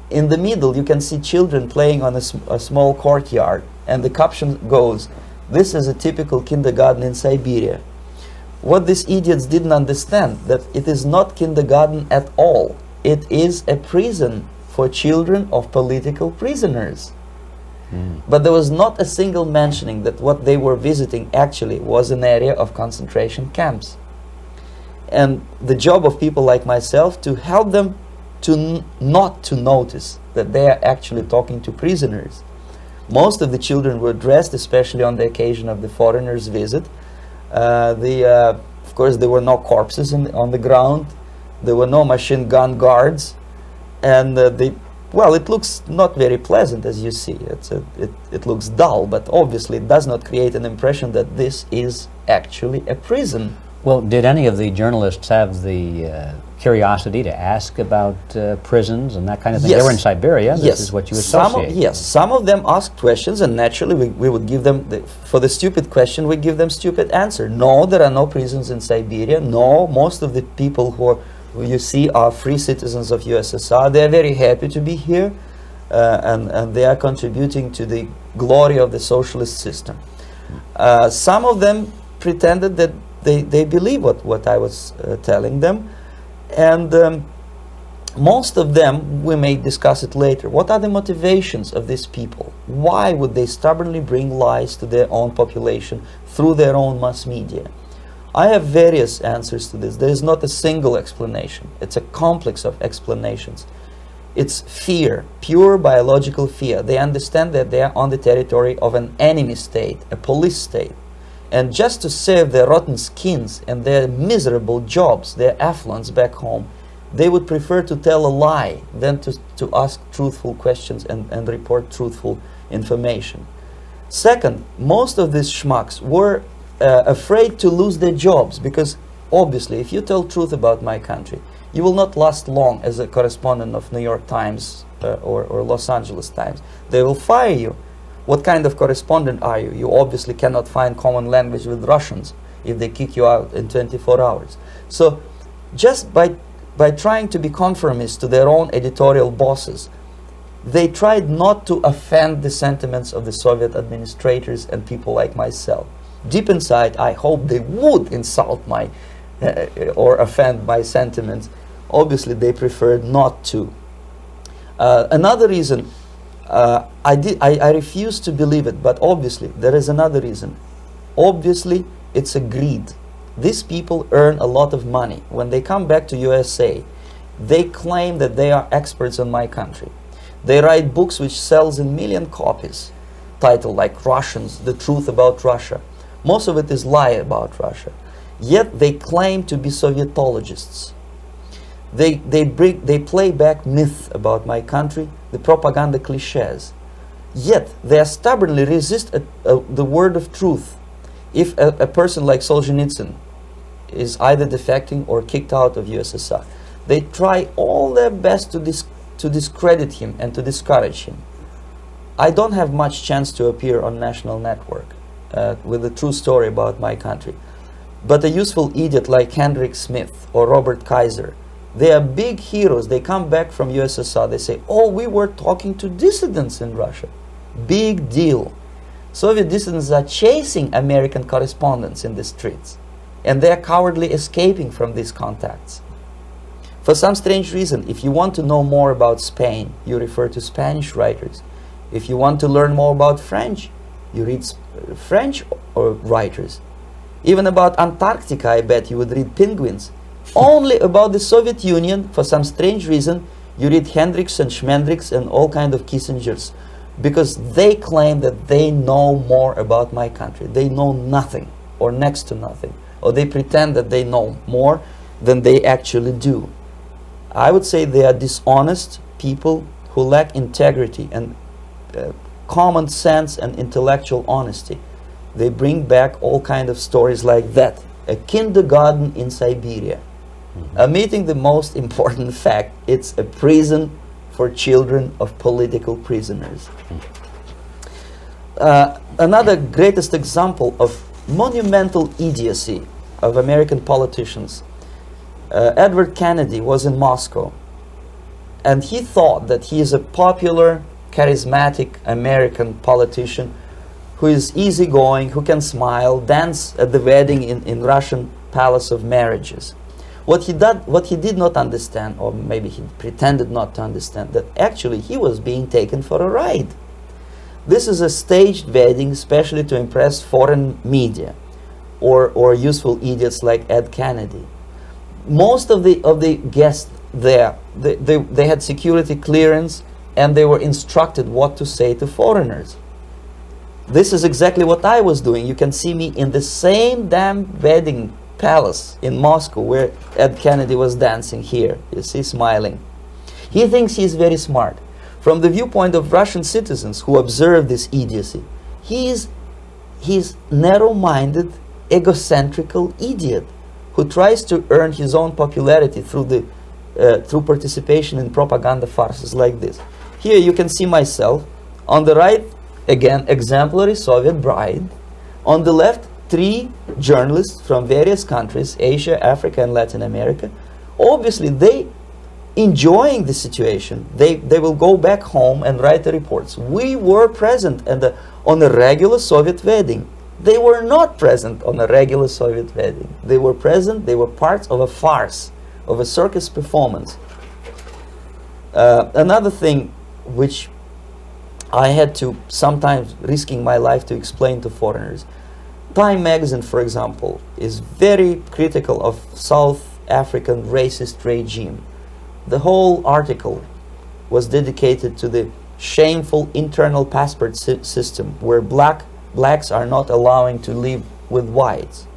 In the middle you can see children playing on a small courtyard, and the caption goes, "This is a typical kindergarten in Siberia." What these idiots didn't understand, that it is not kindergarten at all. It is a prison for children of political prisoners. But there was not a single mentioning that what they were visiting actually was an area of concentration camps. And the job of people like myself to help them to not to notice that they are actually talking to prisoners. Most of the children were dressed, especially on the occasion of the foreigners' visit. Of course, there were no corpses on the ground. There were no machine gun guards, and well, it looks not very pleasant, as you see. It looks dull, but obviously it does not create an impression that this is actually a prison. Well, did any of the journalists have the curiosity to ask about prisons and that kind of thing? Yes. They were in Siberia. This Yes. is what you associate. Yes, some of them asked questions, and naturally we would give them, for the stupid question, we give them stupid answer. No, there are no prisons in Siberia. No, most of the people who you see are free citizens of USSR. They are very happy to be here, and they are contributing to the glory of the socialist system. Some of them pretended that they believe what I was telling them, and most of them, we may discuss it later, what are the motivations of these people? Why would they stubbornly bring lies to their own population through their own mass media? I have various answers to this. There is not a single explanation. It's a complex of explanations. It's fear, pure biological fear. They understand that they are on the territory of an enemy state, a police state. And just to save their rotten skins and their miserable jobs, their affluence back home, they would prefer to tell a lie than to ask truthful questions and report truthful information. Second, most of these schmucks were afraid to lose their jobs, because obviously if you tell truth about my country, you will not last long as a correspondent of New York Times or Los Angeles Times. They will fire you. What kind of correspondent are you? You obviously cannot find common language with Russians if they kick you out in 24 hours. So just by trying to be conformist to their own editorial bosses, they tried not to offend the sentiments of the Soviet administrators and people like myself. Deep inside, I hope they would insult my or offend my sentiments. Obviously, they preferred not to. Another reason, I refuse to believe it, but obviously there is another reason. Obviously, it's a greed. These people earn a lot of money. When they come back to USA, they claim that they are experts on my country. They write books which sells in million copies, titled like Russians, The Truth About Russia. Most of it is lie about Russia. Yet they claim to be Sovietologists. They play back myth about my country, the propaganda cliches. Yet they stubbornly resist the word of truth. If a person like Solzhenitsyn is either defecting or kicked out of USSR, they try all their best to discredit him and to discourage him. I don't have much chance to appear on national network with a true story about my country. But a useful idiot like Hendrik Smith or Robert Kaiser, they are big heroes. They come back from USSR. They say, oh, we were talking to dissidents in Russia. Big deal. Soviet dissidents are chasing American correspondents in the streets, and they are cowardly escaping from these contacts. For some strange reason, if you want to know more about Spain, you refer to Spanish writers. If you want to learn more about French, you read French writers. Even about Antarctica, I bet you would read Penguins. Only about the Soviet Union, for some strange reason, you read Hendricks and Schmendricks and all kind of Kissingers, because they claim that they know more about my country. They know nothing, or next to nothing, or they pretend that they know more than they actually do. I would say they are dishonest people who lack integrity and common sense and intellectual honesty. They bring back all kind of stories like that. A kindergarten in Siberia. Omitting the most important fact, it's a prison for children of political prisoners. Another greatest example of monumental idiocy of American politicians. Edward Kennedy was in Moscow, and he thought that he is a popular, charismatic American politician who is easygoing, who can smile, dance at the wedding in Russian Palace of Marriages. What he did not understand, or maybe he pretended not to understand, that actually he was being taken for a ride. This is a staged wedding, especially to impress foreign media or useful idiots like Ed Kennedy. Most of the guests there, they had security clearance, and they were instructed what to say to foreigners. This is exactly what I was doing. You can see me in the same damn wedding palace in Moscow where Ed Kennedy was dancing here. You see, smiling. He thinks he's very smart. From the viewpoint of Russian citizens who observe this idiocy, he's narrow-minded, egocentrical idiot who tries to earn his own popularity through participation in propaganda farces like this. Here you can see myself. On the right, again, exemplary Soviet bride. On the left, 3 journalists from various countries, Asia, Africa, and Latin America. Obviously, they enjoying the situation. They will go back home and write the reports. We were present on a regular Soviet wedding. They were not present on a regular Soviet wedding. They were present, they were parts of a farce, of a circus performance. Another thing which I had to sometimes risking my life to explain to foreigners. Time magazine, for example, is very critical of South African racist regime. The whole article was dedicated to the shameful internal passport system where blacks are not allowing to live with whites.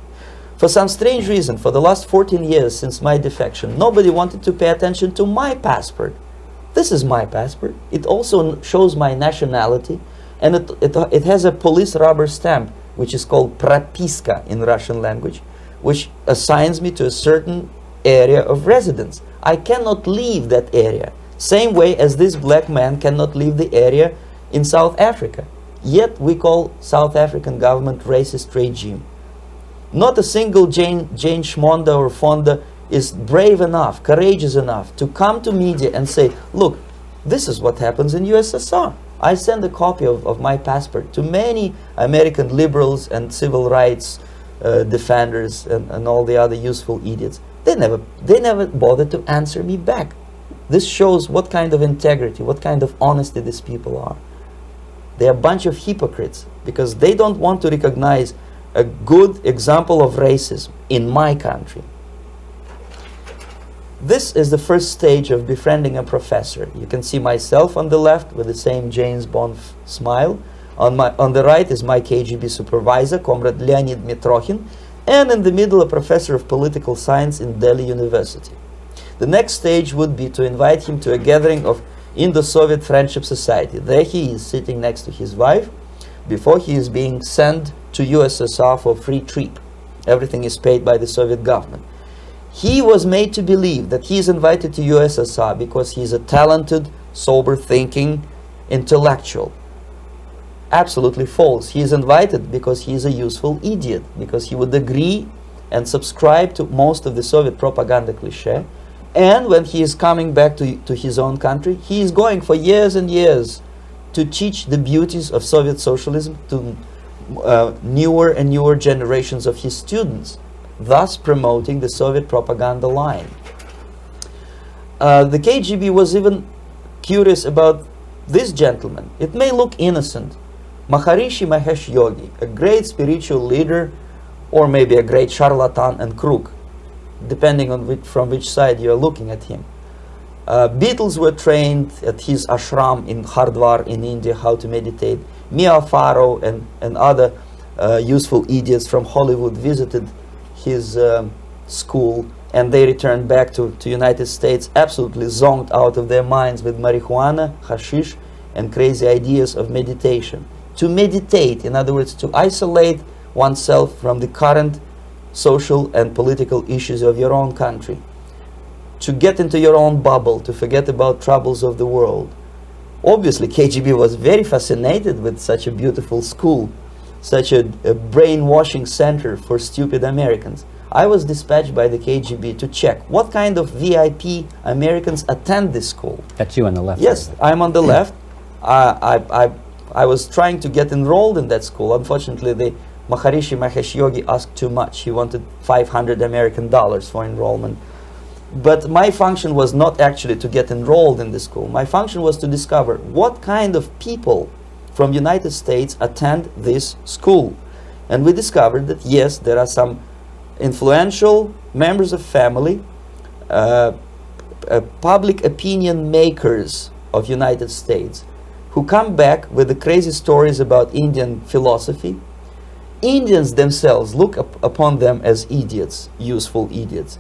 For some strange reason, for the last 14 years since my defection, nobody wanted to pay attention to my passport. This is my passport. It also shows my nationality, and it has a police rubber stamp, which is called propiska in Russian language, which assigns me to a certain area of residence. I cannot leave that area, same way as this black man cannot leave the area in South Africa. Yet we call South African government racist regime. Not a single Jane Schmonda or Fonda is brave enough, courageous enough to come to media and say, look, this is what happens in USSR. I send a copy of my passport to many American liberals and civil rights defenders and all the other useful idiots. They never bothered to answer me back. This shows what kind of integrity, what kind of honesty these people are. They're a bunch of hypocrites because they don't want to recognize a good example of racism in my country. This is the first stage of befriending a professor. You can see myself on the left with the same James Bond smile. On the right is my KGB supervisor, Comrade Leonid Mitrokhin, and in the middle a professor of political science in Delhi University. The next stage would be to invite him to a gathering of Indo-Soviet Friendship Society. There he is sitting next to his wife before he is being sent to USSR for free trip. Everything is paid by the Soviet government. He was made to believe that he is invited to USSR because he is a talented, sober-thinking intellectual. Absolutely false. He is invited because he is a useful idiot, because he would agree and subscribe to most of the Soviet propaganda cliché. And when he is coming back to his own country, he is going for years and years to teach the beauties of Soviet socialism to newer and newer generations of his students, thus promoting the Soviet propaganda line. The KGB was even curious about this gentleman. It may look innocent. Maharishi Mahesh Yogi, a great spiritual leader, or maybe a great charlatan and crook, depending on from which side you are looking at him. Beatles were trained at his ashram in Hardwar in India how to meditate. Mia Farrow and other useful idiots from Hollywood visited his school, and they returned back to United States absolutely zonked out of their minds with marijuana, hashish, and crazy ideas of meditation. To meditate, in other words, to isolate oneself from the current social and political issues of your own country. To get into your own bubble, to forget about troubles of the world. Obviously, KGB was very fascinated with such a beautiful school, such a brainwashing center for stupid Americans. I was dispatched by the KGB to check what kind of VIP Americans attend this school. That's you on the left. Yes, I'm on the left. I was trying to get enrolled in that school. Unfortunately, the Maharishi Mahesh Yogi asked too much. He wanted $500 American for enrollment. But my function was not actually to get enrolled in the school. My function was to discover what kind of people from United States attend this school. And we discovered that yes, there are some influential members of family, public opinion makers of United States who come back with the crazy stories about Indian philosophy. Indians themselves look upon them as idiots, useful idiots.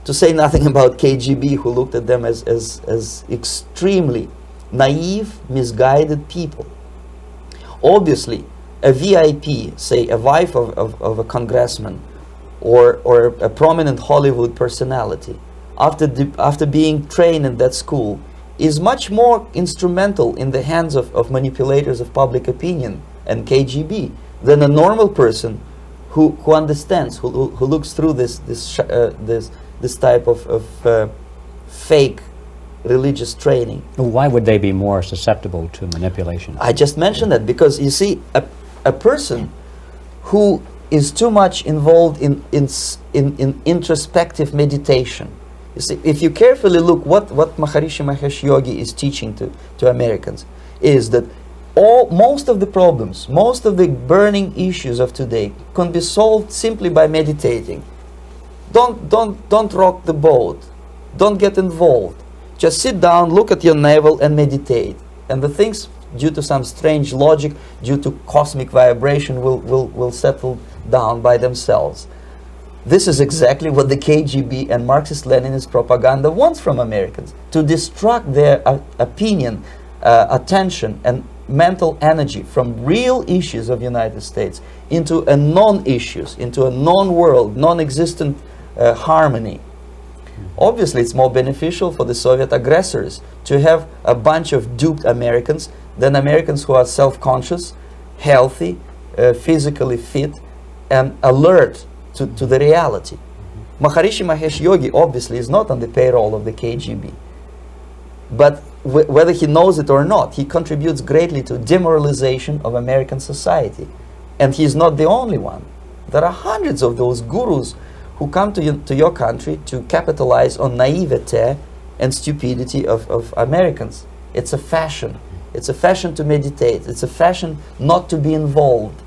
To say nothing about KGB, who looked at them as extremely naive, misguided people. Obviously, a VIP, say a wife of a congressman or a prominent Hollywood personality, after being trained in that school, is much more instrumental in the hands of manipulators of public opinion and KGB than a normal person who understands, who looks through this type of fake religious training. Why would they be more susceptible to manipulation? I just mentioned that because you see, a person who is too much involved in introspective meditation. You see, if you carefully look what Maharishi Mahesh Yogi is teaching to Americans, is that most of the problems, most of the burning issues of today can be solved simply by meditating. Don't rock the boat. Don't get involved. Just sit down, look at your navel and meditate. And the things, due to some strange logic, due to cosmic vibration, will settle down by themselves. This is exactly what the KGB and Marxist-Leninist propaganda wants from Americans, to distract their opinion, attention, and mental energy from real issues of the United States into a non-issues, into a non-world, non-existent harmony. Obviously, it's more beneficial for the Soviet aggressors to have a bunch of duped Americans than Americans who are self-conscious, healthy, physically fit, and alert to the reality. Maharishi Mahesh Yogi obviously is not on the payroll of the KGB. But whether he knows it or not, he contributes greatly to demoralization of American society. And he's not the only one. There are hundreds of those gurus who come to your country to capitalize on naivete and stupidity of Americans. It's a fashion. It's a fashion to meditate. It's a fashion not to be involved.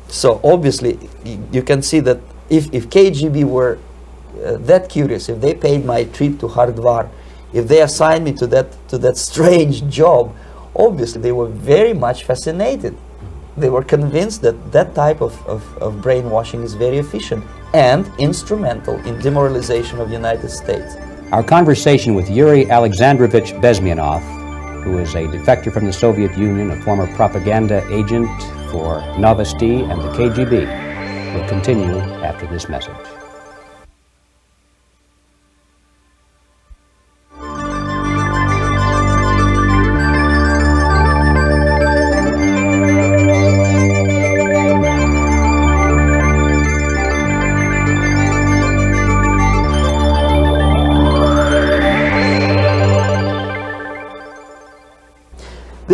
So obviously, you can see that if KGB were that curious, if they paid my trip to Hardwar, if they assigned me to that strange job, obviously they were very much fascinated. They were convinced that that type of brainwashing is very efficient and instrumental in demoralization of the United States. Our conversation with Yuri Alexandrovich Bezmenov, who is a defector from the Soviet Union, a former propaganda agent for Novosti and the KGB, will continue after this message.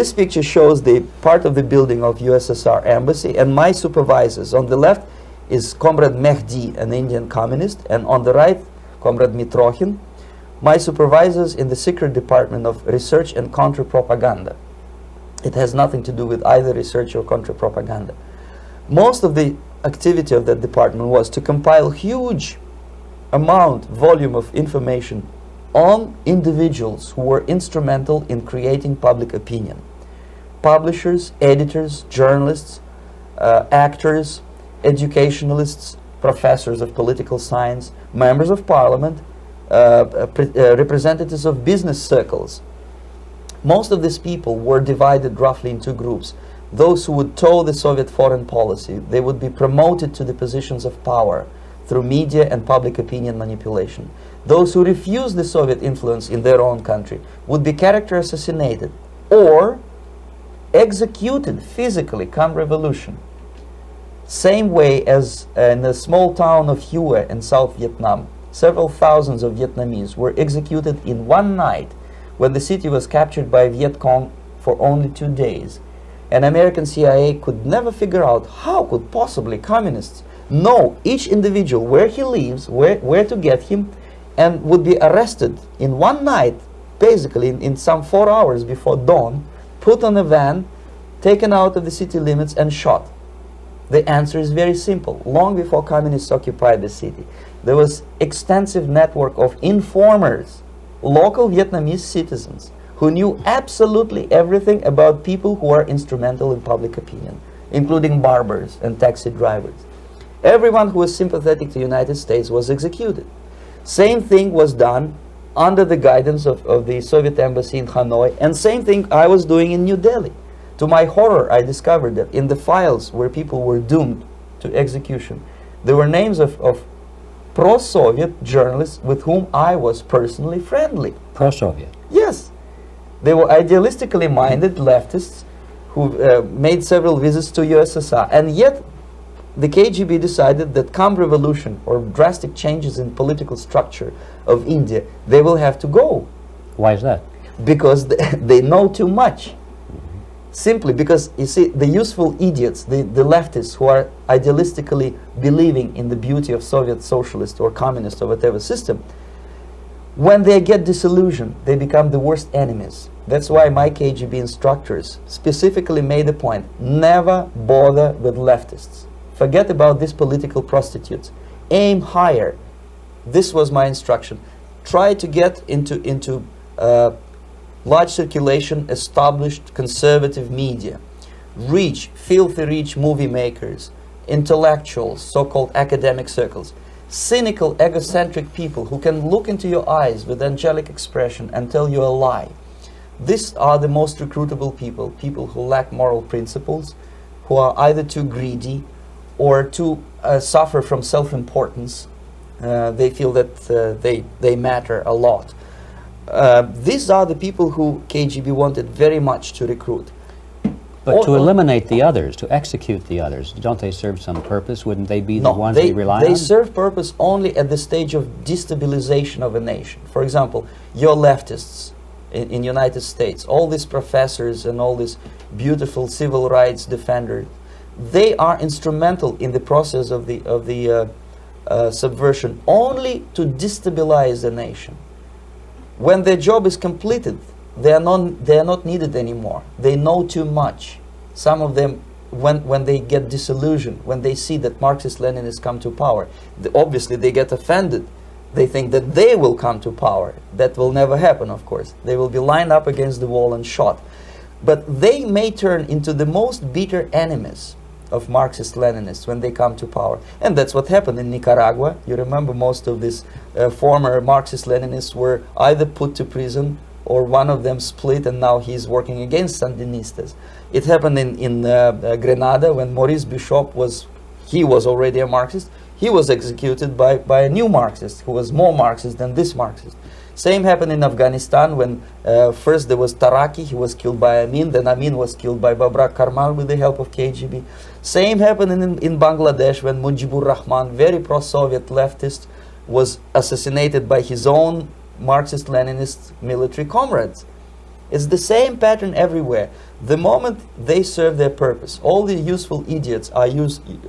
This picture shows the part of the building of USSR embassy, and my supervisors. On the left is Comrade Mehdi, an Indian communist, and on the right, Comrade Mitrokhin, my supervisors in the secret department of research and counter-propaganda. It has nothing to do with either research or counter-propaganda. Most of the activity of that department was to compile huge volume of information on individuals who were instrumental in creating public opinion. Publishers, editors, journalists, actors, educationalists, professors of political science, members of parliament, representatives of business circles. Most of these people were divided roughly into groups. Those who would toe the Soviet foreign policy, they would be promoted to the positions of power through media and public opinion manipulation. Those who refused the Soviet influence in their own country would be character assassinated or executed physically come revolution. Same way as in the small town of Hue in South Vietnam, several thousands of Vietnamese were executed in one night when the city was captured by Viet Cong for only 2 days. And American CIA could never figure out how could possibly communists know each individual, where he lives, where to get him, and would be arrested in one night, basically in some 4 hours before dawn, put on a van, taken out of the city limits and shot. The answer is very simple. Long before communists occupied the city, there was extensive network of informers, local Vietnamese citizens, who knew absolutely everything about people who are instrumental in public opinion, including barbers and taxi drivers. Everyone who was sympathetic to the United States was executed. Same thing was done under the guidance of the Soviet embassy in Hanoi, and same thing I was doing in New Delhi. To my horror, I discovered that in the files where people were doomed to execution, there were names of pro-Soviet journalists with whom I was personally friendly. Pro-Soviet? Yes. They were idealistically minded leftists who made several visits to USSR, and yet the KGB decided that come revolution or drastic changes in political structure of India, they will have to go. Why is that? Because they know too much. Simply because, you see, the useful idiots, the leftists who are idealistically believing in the beauty of Soviet socialist or communist or whatever system, when they get disillusioned, they become the worst enemies. That's why my KGB instructors specifically made the point, never bother with leftists. Forget about these political prostitutes. Aim higher. This was my instruction. Try to get into large circulation, established conservative media. Rich, filthy rich movie makers, intellectuals, so-called academic circles. Cynical, egocentric people who can look into your eyes with angelic expression and tell you a lie. These are the most recruitable people, people who lack moral principles, who are either too greedy or too suffer from self-importance. They feel that they matter a lot. These are the people who KGB wanted very much to recruit. But to eliminate the others, to execute the others, don't they serve some purpose? Wouldn't they be the ones they rely on? They serve purpose only at the stage of destabilization of a nation. For example, your leftists in the United States, all these professors and all these beautiful civil rights defenders, they are instrumental in the process of the subversion only to destabilize the nation. When their job is completed, they are not needed anymore. They know too much. Some of them, when they get disillusioned, when they see that Marxist-Leninists come to power, obviously they get offended. They think that they will come to power. That will never happen, of course. They will be lined up against the wall and shot. But they may turn into the most bitter enemies of Marxist-Leninists when they come to power. And that's what happened in Nicaragua. You remember most of these former Marxist-Leninists were either put to prison or one of them split, and now he's working against Sandinistas. It happened in Grenada when Maurice Bishop was already a Marxist. He was executed by a new Marxist who was more Marxist than this Marxist. Same happened in Afghanistan when first there was Taraki, he was killed by Amin, then Amin was killed by Babrak Karmal with the help of KGB. Same happened in Bangladesh when Mujibur Rahman, very pro-Soviet leftist, was assassinated by his own Marxist-Leninist military comrades. It's the same pattern everywhere. The moment they serve their purpose, all the useful idiots are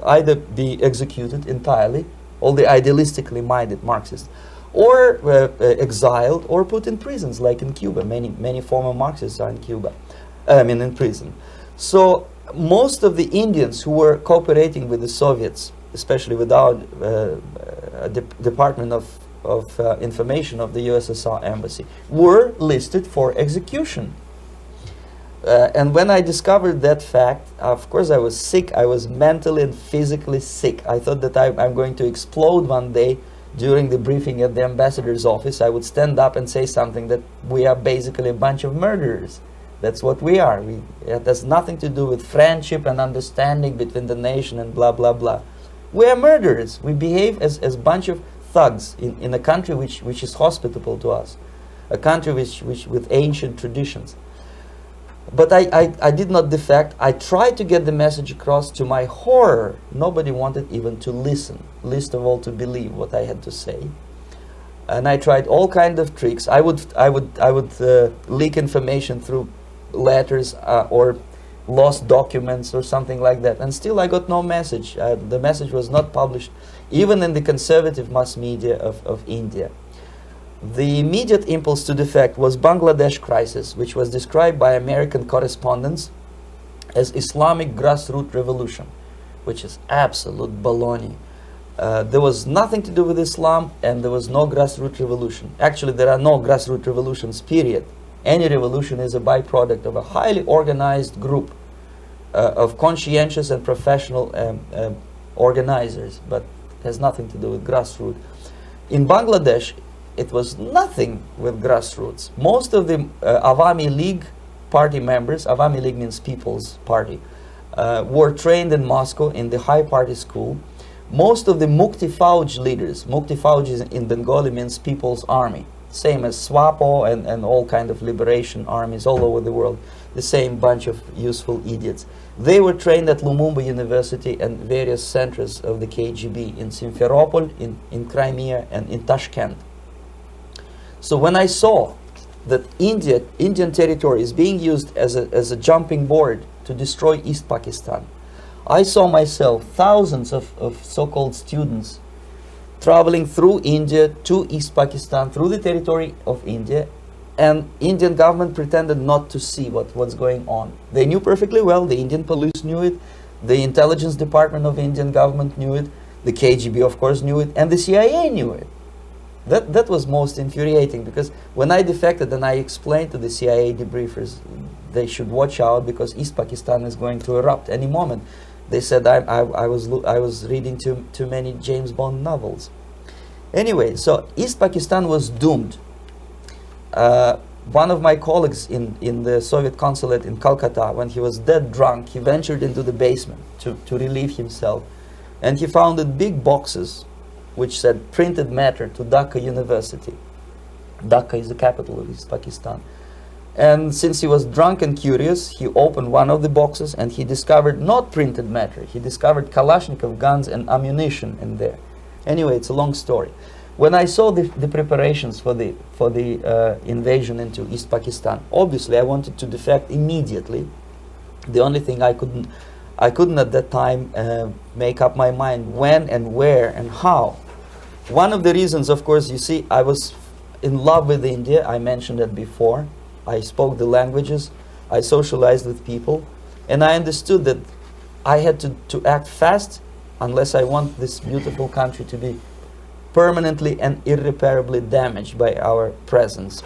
either be executed entirely, all the idealistically minded Marxists, or exiled or put in prisons, like in Cuba. Many former Marxists are in Cuba, in prison. So most of the Indians who were cooperating with the Soviets, especially with our Department of Information of the USSR Embassy, were listed for execution. And when I discovered that fact, of course I was sick. I was mentally and physically sick. I thought that I'm going to explode one day during the briefing at the ambassador's office. I would stand up and say something that we are basically a bunch of murderers. That's what we are. It has nothing to do with friendship and understanding between the nation and blah, blah, blah. We are murderers. We behave as a bunch of thugs in a country which is hospitable to us, a country which with ancient traditions. But I did not defect. I tried to get the message across. To my horror, nobody wanted even to listen, least of all to believe what I had to say. And I tried all kinds of tricks. I would leak information through letters or lost documents or something like that, and still I got no message. The message was not published even in the conservative mass media of India. The immediate impulse to defect was Bangladesh crisis, which was described by American correspondents as Islamic grassroots revolution, which is absolute baloney. There was nothing to do with Islam, and there was no grassroots revolution. Actually, there are no grassroots revolutions, period. Any revolution is a byproduct of a highly organized group of conscientious and professional organizers, but has nothing to do with grassroots. In Bangladesh, it was nothing with grassroots. Most of the Awami League party members, Awami League means People's Party, were trained in Moscow in the High Party School. Most of the Mukti Fauj leaders, Mukti Fauj in Bengali means People's Army, same as SWAPO and all kind of liberation armies all over the world, the same bunch of useful idiots. They were trained at Lumumba University and various centers of the KGB in Simferopol, in Crimea, and in Tashkent. So when I saw that Indian territory is being used as a jumping board to destroy East Pakistan, I saw myself thousands of so-called students traveling through India to East Pakistan, through the territory of India, and Indian government pretended not to see what's going on. They knew perfectly well, the Indian police knew it, the intelligence department of the Indian government knew it, the KGB of course knew it, and the CIA knew it. That was most infuriating, because when I defected and I explained to the CIA debriefers they should watch out because East Pakistan is going to erupt any moment, they said I was reading too many James Bond novels. Anyway, so East Pakistan was doomed. One of my colleagues in the Soviet consulate in Calcutta, when he was dead drunk, he ventured into the basement to relieve himself, and he found big boxes which said printed matter to Dhaka University. Dhaka is the capital of East Pakistan. And since he was drunk and curious, he opened one of the boxes and he discovered not printed matter. He discovered Kalashnikov guns and ammunition in there. Anyway, it's a long story. When I saw the preparations for the invasion into East Pakistan, obviously I wanted to defect immediately. The only thing I couldn't at that time make up my mind when and where and how. One of the reasons, of course, you see, I was in love with India. I mentioned that before. I spoke the languages. I socialized with people. And I understood that I had to act fast unless I want this beautiful country to be permanently and irreparably damaged by our presence.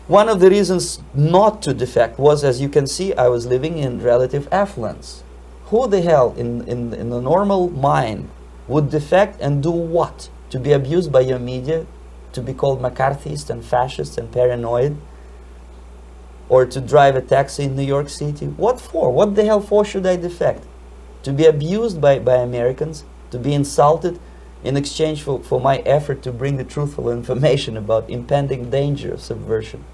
One of the reasons not to defect was, as you can see, I was living in relative affluence. Who the hell in the normal mind would defect and do what? To be abused by your media, to be called McCarthyist and fascist and paranoid, or to drive a taxi in New York City? What for? What the hell for should I defect? To be abused by Americans, to be insulted in exchange for my effort to bring the truthful information about impending danger of subversion.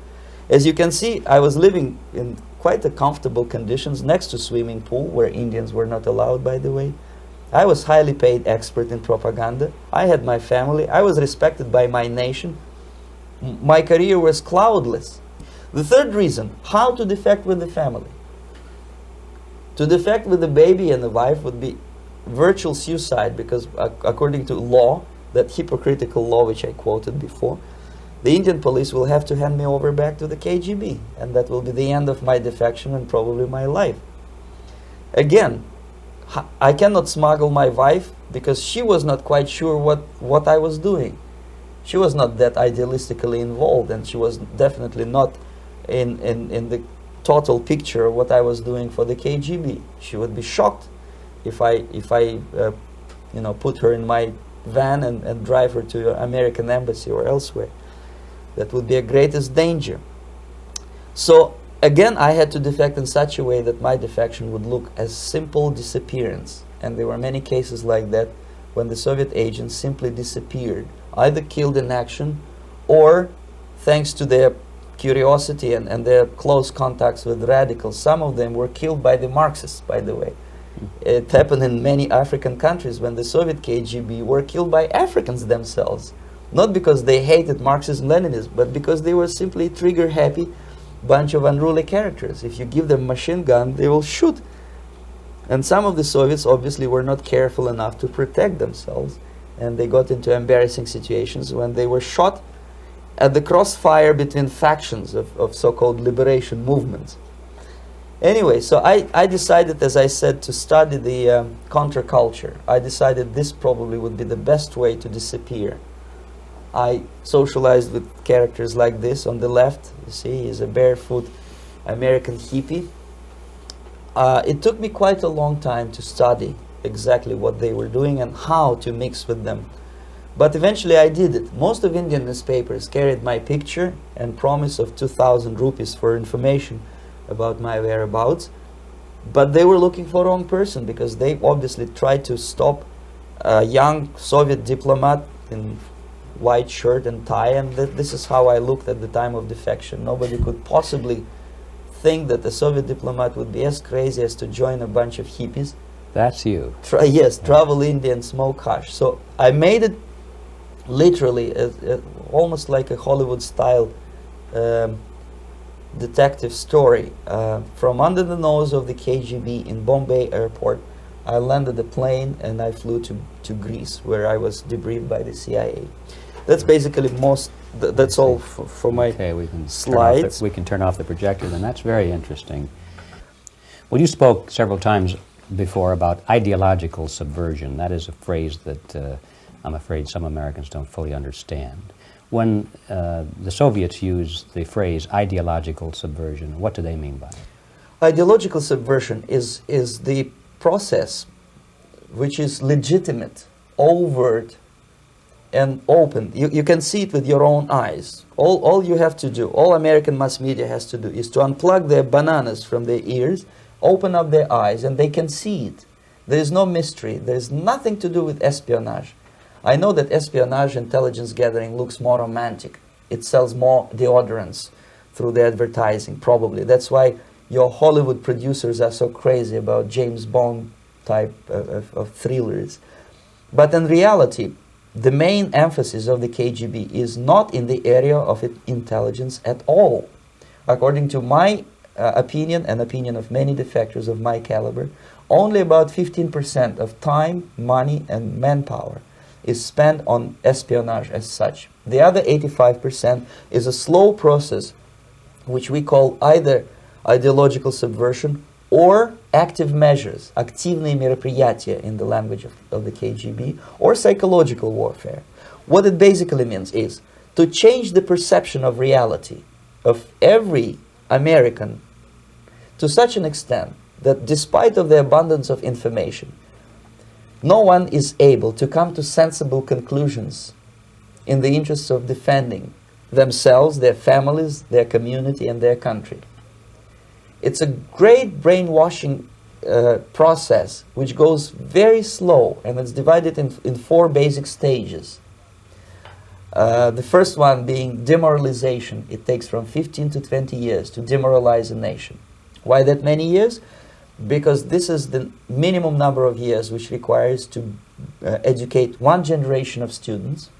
As you can see, I was living in quite a comfortable conditions next to swimming pool, where Indians were not allowed, by the way. I was highly paid expert in propaganda. I had my family. I was respected by my nation. My career was cloudless. The third reason, how to defect with the family. To defect with the baby and the wife would be virtual suicide, because according to law, that hypocritical law which I quoted before, the Indian police will have to hand me over back to the KGB, and that will be the end of my defection and probably my life. Again, I cannot smuggle my wife because she was not quite sure what I was doing. She was not that idealistically involved, and she was definitely not in the total picture of what I was doing for the KGB. She would be shocked if I put her in my van and drive her to the American embassy or elsewhere. That would be a greatest danger. So again, I had to defect in such a way that my defection would look as simple disappearance. And there were many cases like that when the Soviet agents simply disappeared, either killed in action or, thanks to their curiosity and their close contacts with radicals, some of them were killed by the Marxists, by the way. It happened in many African countries when the Soviet KGB were killed by Africans themselves. Not because they hated Marxism-Leninism, but because they were simply trigger-happy bunch of unruly characters. If you give them a machine gun, they will shoot. And some of the Soviets obviously were not careful enough to protect themselves, and they got into embarrassing situations when they were shot at the crossfire between factions of so-called liberation movements. Anyway, so I decided, as I said, to study the counterculture. I decided this probably would be the best way to disappear. I socialized with characters like this. On the left, you see, is a barefoot American hippie. It took me quite a long time to study exactly what they were doing and how to mix with them. But eventually I did it. Most of Indian newspapers carried my picture and promise of 2,000 rupees for information about my whereabouts. But they were looking for the wrong person, because they obviously tried to stop a young Soviet diplomat in white shirt and tie, and this is how I looked at the time of defection. Nobody could possibly think that a Soviet diplomat would be as crazy as to join a bunch of hippies. That's you. Yes, travel India and smoke hash. So I made it literally almost like a Hollywood-style detective story. From under the nose of the KGB in Bombay airport, I landed the plane and I flew to Greece, where I was debriefed by the CIA. That's basically that's all for my slides. We can turn off the projector then. That's very interesting. Well, you spoke several times before about ideological subversion. That is a phrase that I'm afraid some Americans don't fully understand. When the Soviets use the phrase ideological subversion, what do they mean by it? Ideological subversion is the process which is legitimate, overt, and open. You can see it with your own eyes. All you have to do, all American mass media has to do, is to unplug their bananas from their ears, open up their eyes, and they can see it. There is no mystery. There is nothing to do with espionage. I know that espionage intelligence gathering looks more romantic. It sells more deodorants through the advertising, probably. That's why your Hollywood producers are so crazy about James Bond type of thrillers. But in reality, the main emphasis of the KGB is not in the area of intelligence at all. According to my opinion and opinion of many defectors of my caliber, only about 15% of time, money, and manpower is spent on espionage as such. The other 85% is a slow process which we call either ideological subversion or active measures, активные мероприятия in the language of the KGB, or psychological warfare. What it basically means is to change the perception of reality of every American to such an extent that despite of the abundance of information, no one is able to come to sensible conclusions in the interests of defending themselves, their families, their community, and their country. It's a great brainwashing process which goes very slow, and it's divided in 4 basic stages. The first one being demoralization. It takes from 15 to 20 years to demoralize a nation. Why that many years? Because this is the minimum number of years which requires to educate one generation of students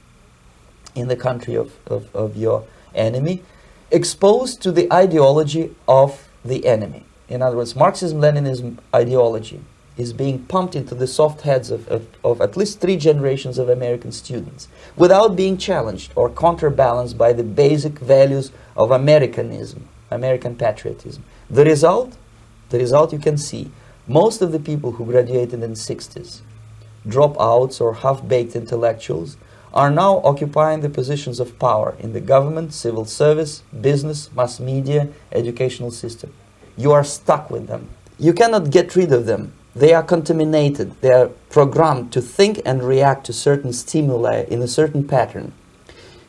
in the country of your enemy. exposed to the ideology of the enemy. In other words, Marxism-Leninism ideology is being pumped into the soft heads of at least 3 generations of American students without being challenged or counterbalanced by the basic values of Americanism, American patriotism. The result you can see. Most of the people who graduated in the 60s, dropouts or half-baked intellectuals, are now occupying the positions of power in the government, civil service, business, mass media, educational system. You are stuck with them. You cannot get rid of them. They are contaminated. They are programmed to think and react to certain stimuli in a certain pattern.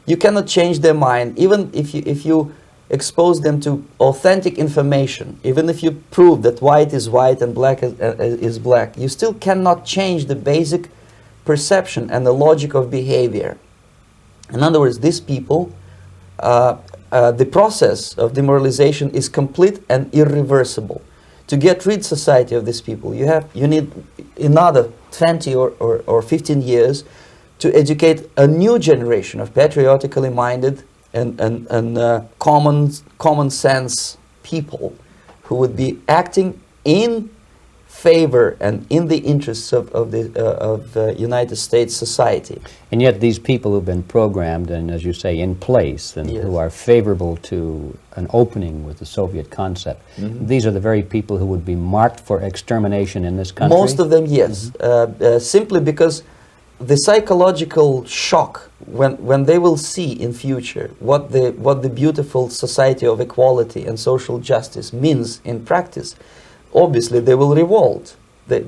You cannot change their mind, even if you expose them to authentic information, even if you prove that white is white and black is black. You still cannot change the basic perception and the logic of behavior. In other words, these people, the process of demoralization is complete and irreversible. To get rid society of these people, you need another 20 or 15 years to educate a new generation of patriotically minded and common sense people who would be acting in favor and in the interests of the United States society. And yet these people who've been programmed and, as you say, in place and Yes. who are favorable to an opening with the Soviet concept, these are the very people who would be marked for extermination in this country? Most of them, yes. Simply because the psychological shock when they will see in future what the beautiful society of equality and social justice means in practice, obviously they will revolt. They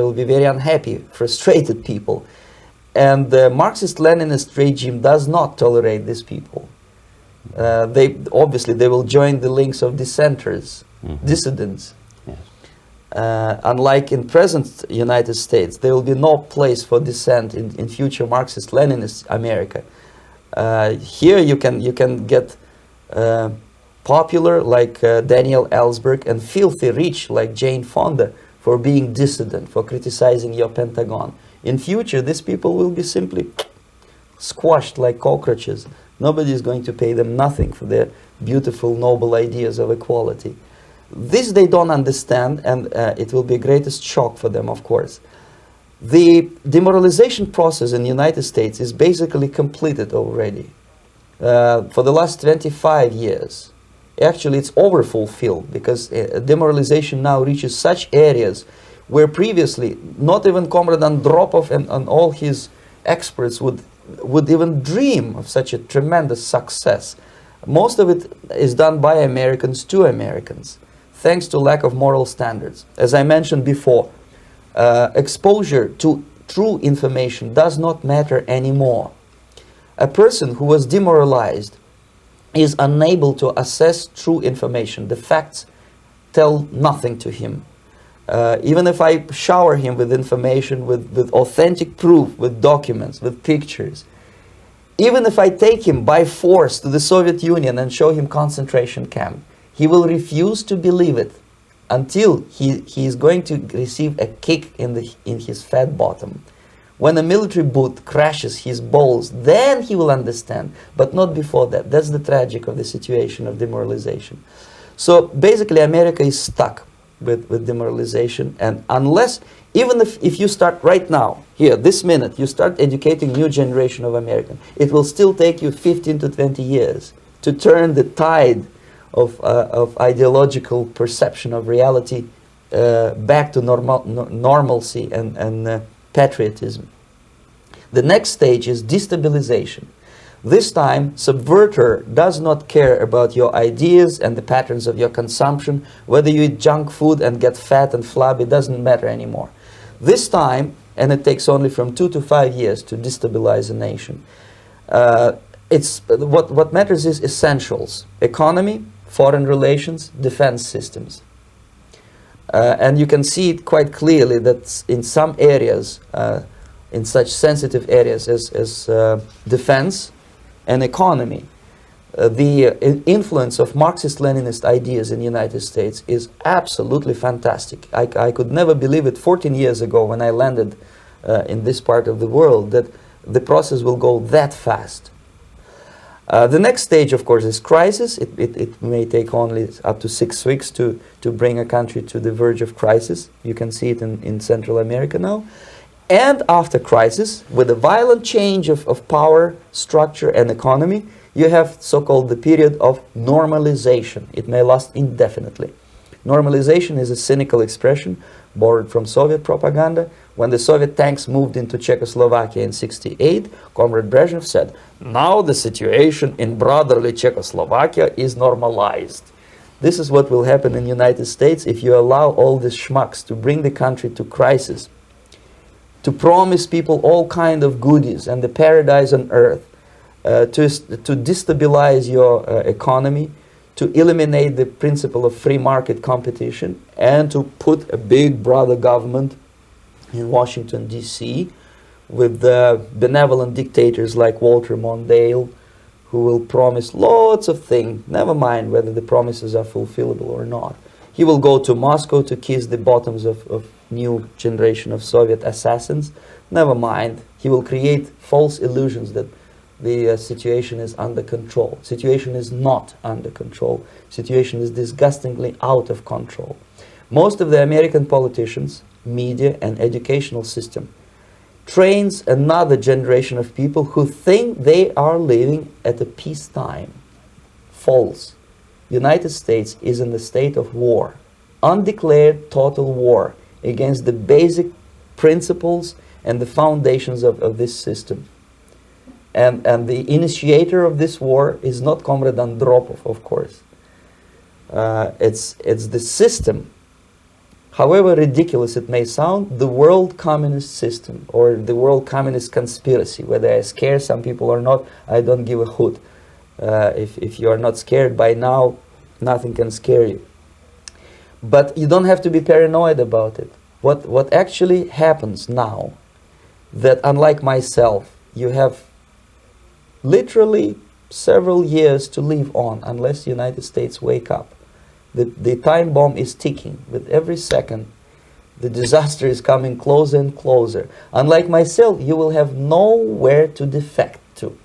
will be very unhappy, frustrated people. And the Marxist-Leninist regime does not tolerate these people. They will join the links of dissenters, dissidents. Yes. Unlike in present United States, there will be no place for dissent in future Marxist-Leninist America. Here you can get popular like Daniel Ellsberg and filthy rich like Jane Fonda for being dissident, for criticizing your Pentagon. In future, these people will be simply squashed like cockroaches. Nobody is going to pay them nothing for their beautiful, noble ideas of equality. This they don't understand, and it will be a greatest shock for them, of course. The demoralization process in the United States is basically completed already. For the last 25 years, actually it's overfulfilled, because demoralization now reaches such areas where previously not even Comrade Andropov and all his experts would even dream of such a tremendous success. Most of it is done by Americans to Americans, thanks to lack of moral standards. As I mentioned before, exposure to true information does not matter anymore. A person who was demoralized is unable to assess true information. The facts tell nothing to him. Even if I shower him with information, with authentic proof, with documents, with pictures, even if I take him by force to the Soviet Union and show him concentration camp, he will refuse to believe it until he is going to receive a kick in his fat bottom. When a military boot crashes his balls, then he will understand, but not before that. That's the tragic of the situation of demoralization. So basically America is stuck with demoralization, and unless, even if you start right now, here, this minute, you start educating new generation of Americans, it will still take you 15 to 20 years to turn the tide of ideological perception of reality back to normalcy and patriotism. The next stage is destabilization. This time, subverter does not care about your ideas and the patterns of your consumption. Whether you eat junk food and get fat and flabby, doesn't matter anymore. This time, and it takes only from 2 to 5 years to destabilize a nation, what matters is essentials: economy, foreign relations, defense systems. And you can see it quite clearly that in some areas, in such sensitive areas as defense and economy, the influence of Marxist-Leninist ideas in the United States is absolutely fantastic. I could never believe it 14 years ago when I landed in this part of the world, that the process will go that fast. The next stage, of course, is crisis. It may take only up to 6 weeks to bring a country to the verge of crisis. You can see it in Central America now. And after crisis, with a violent change of power, structure, and economy, you have so-called the period of normalization. It may last indefinitely. Normalization is a cynical expression borrowed from Soviet propaganda. When the Soviet tanks moved into Czechoslovakia in '68, Comrade Brezhnev said, "Now the situation in brotherly Czechoslovakia is normalized." This is what will happen in the United States if you allow all these schmucks to bring the country to crisis, to promise people all kind of goodies and the paradise on earth, to destabilize your economy, to eliminate the principle of free market competition, and to put a big brother government in Washington, D.C., with benevolent dictators like Walter Mondale, who will promise lots of things, never mind whether the promises are fulfillable or not. He will go to Moscow to kiss the bottoms of new generation of Soviet assassins, never mind. He will create false illusions that the situation is under control. Situation is not under control. Situation is disgustingly out of control. Most of the American politicians, media, and educational system trains another generation of people who think they are living at a peacetime. False. United States is in the state of war, undeclared total war against the basic principles and the foundations of this system. And the initiator of this war is not Comrade Andropov, of course. It's the system. However ridiculous it may sound, the world communist system or the world communist conspiracy, whether I scare some people or not, I don't give a hoot. If you are not scared by now, nothing can scare you. But you don't have to be paranoid about it. What actually happens now, that unlike myself, you have literally several years to live on unless the United States wake up. The time bomb is ticking. With every second, the disaster is coming closer and closer. Unlike myself, you will have nowhere to defect to,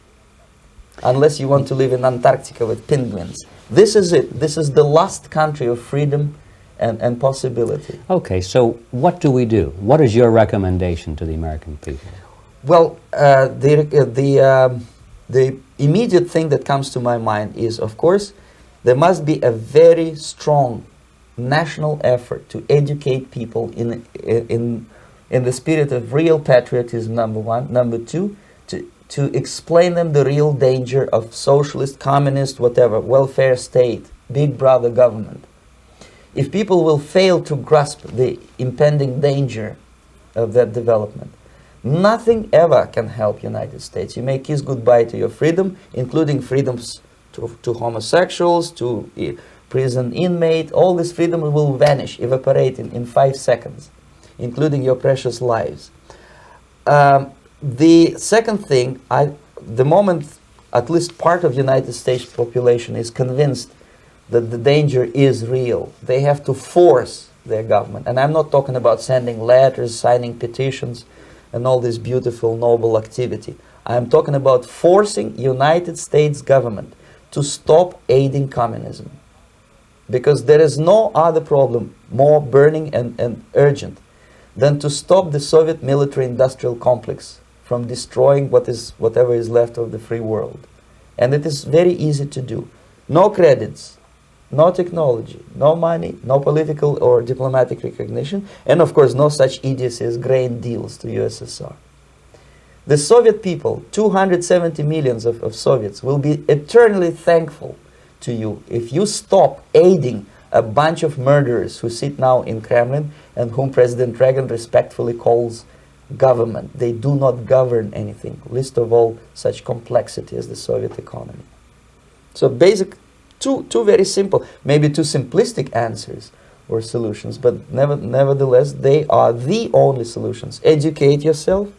unless you want to live in Antarctica with penguins. This is it. This is the last country of freedom and possibility. Okay, so what do we do? What is your recommendation to the American people? Well, the immediate thing that comes to my mind is, of course, there must be a very strong national effort to educate people in the spirit of real patriotism, number one. Number two, to explain them the real danger of socialist, communist, whatever, welfare state, big brother government. If people will fail to grasp the impending danger of that development, nothing ever can help United States. You may kiss goodbye to your freedom, including freedoms to homosexuals, to prison inmate. All this freedom will vanish, evaporate in 5 seconds, including your precious lives. The second thing, the moment at least part of United States population is convinced that the danger is real, they have to force their government. And I'm not talking about sending letters, signing petitions, and all this beautiful, noble activity. I'm talking about forcing United States government to stop aiding communism. Because there is no other problem more burning and urgent than to stop the Soviet military-industrial complex from destroying whatever is left of the free world. And it is very easy to do. No credits, no technology, no money, no political or diplomatic recognition, and of course no such idiocy as grain deals to USSR. The Soviet people, 270 millions of Soviets, will be eternally thankful to you if you stop aiding a bunch of murderers who sit now in Kremlin and whom President Reagan respectfully calls government. They do not govern anything, least of all such complexity as the Soviet economy. So basic, two very simple, maybe too simplistic answers or solutions, but nevertheless they are the only solutions. Educate yourself.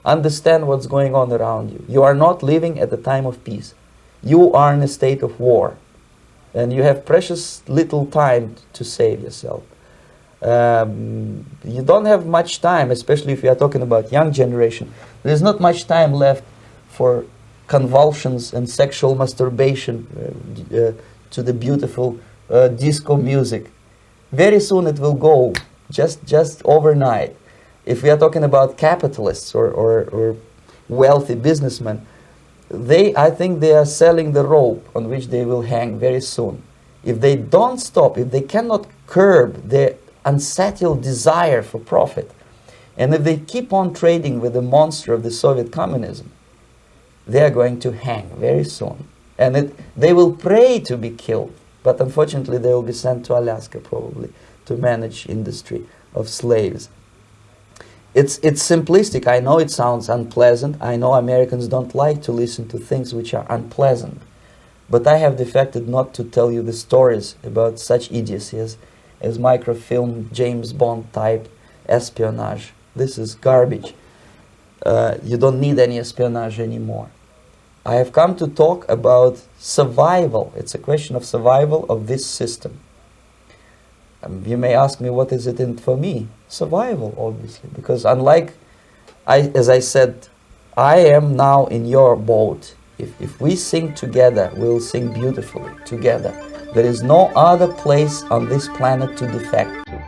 Understand what's going on around you. You are not living at a time of peace. You are in a state of war. And you have precious little time to save yourself. You don't have much time, especially if you are talking about young generation. There's not much time left for convulsions and sexual masturbation to the beautiful disco music. Very soon it will go, just overnight. If we are talking about capitalists or wealthy businessmen, I think they are selling the rope on which they will hang very soon. If they don't stop, if they cannot curb their unsettled desire for profit, and if they keep on trading with the monster of the Soviet communism, they are going to hang very soon. And they will pray to be killed, but unfortunately they will be sent to Alaska probably to manage industry of slaves. It's simplistic. I know it sounds unpleasant. I know Americans don't like to listen to things which are unpleasant. But I have defected not to tell you the stories about such idiocy as microfilm, James Bond type espionage. This is garbage. You don't need any espionage anymore. I have come to talk about survival. It's a question of survival of this system. You may ask me, what is it in for me? Survival, obviously, because unlike, as I said, I am now in your boat. If we sing together, we'll sing beautifully together. There is no other place on this planet to defect to.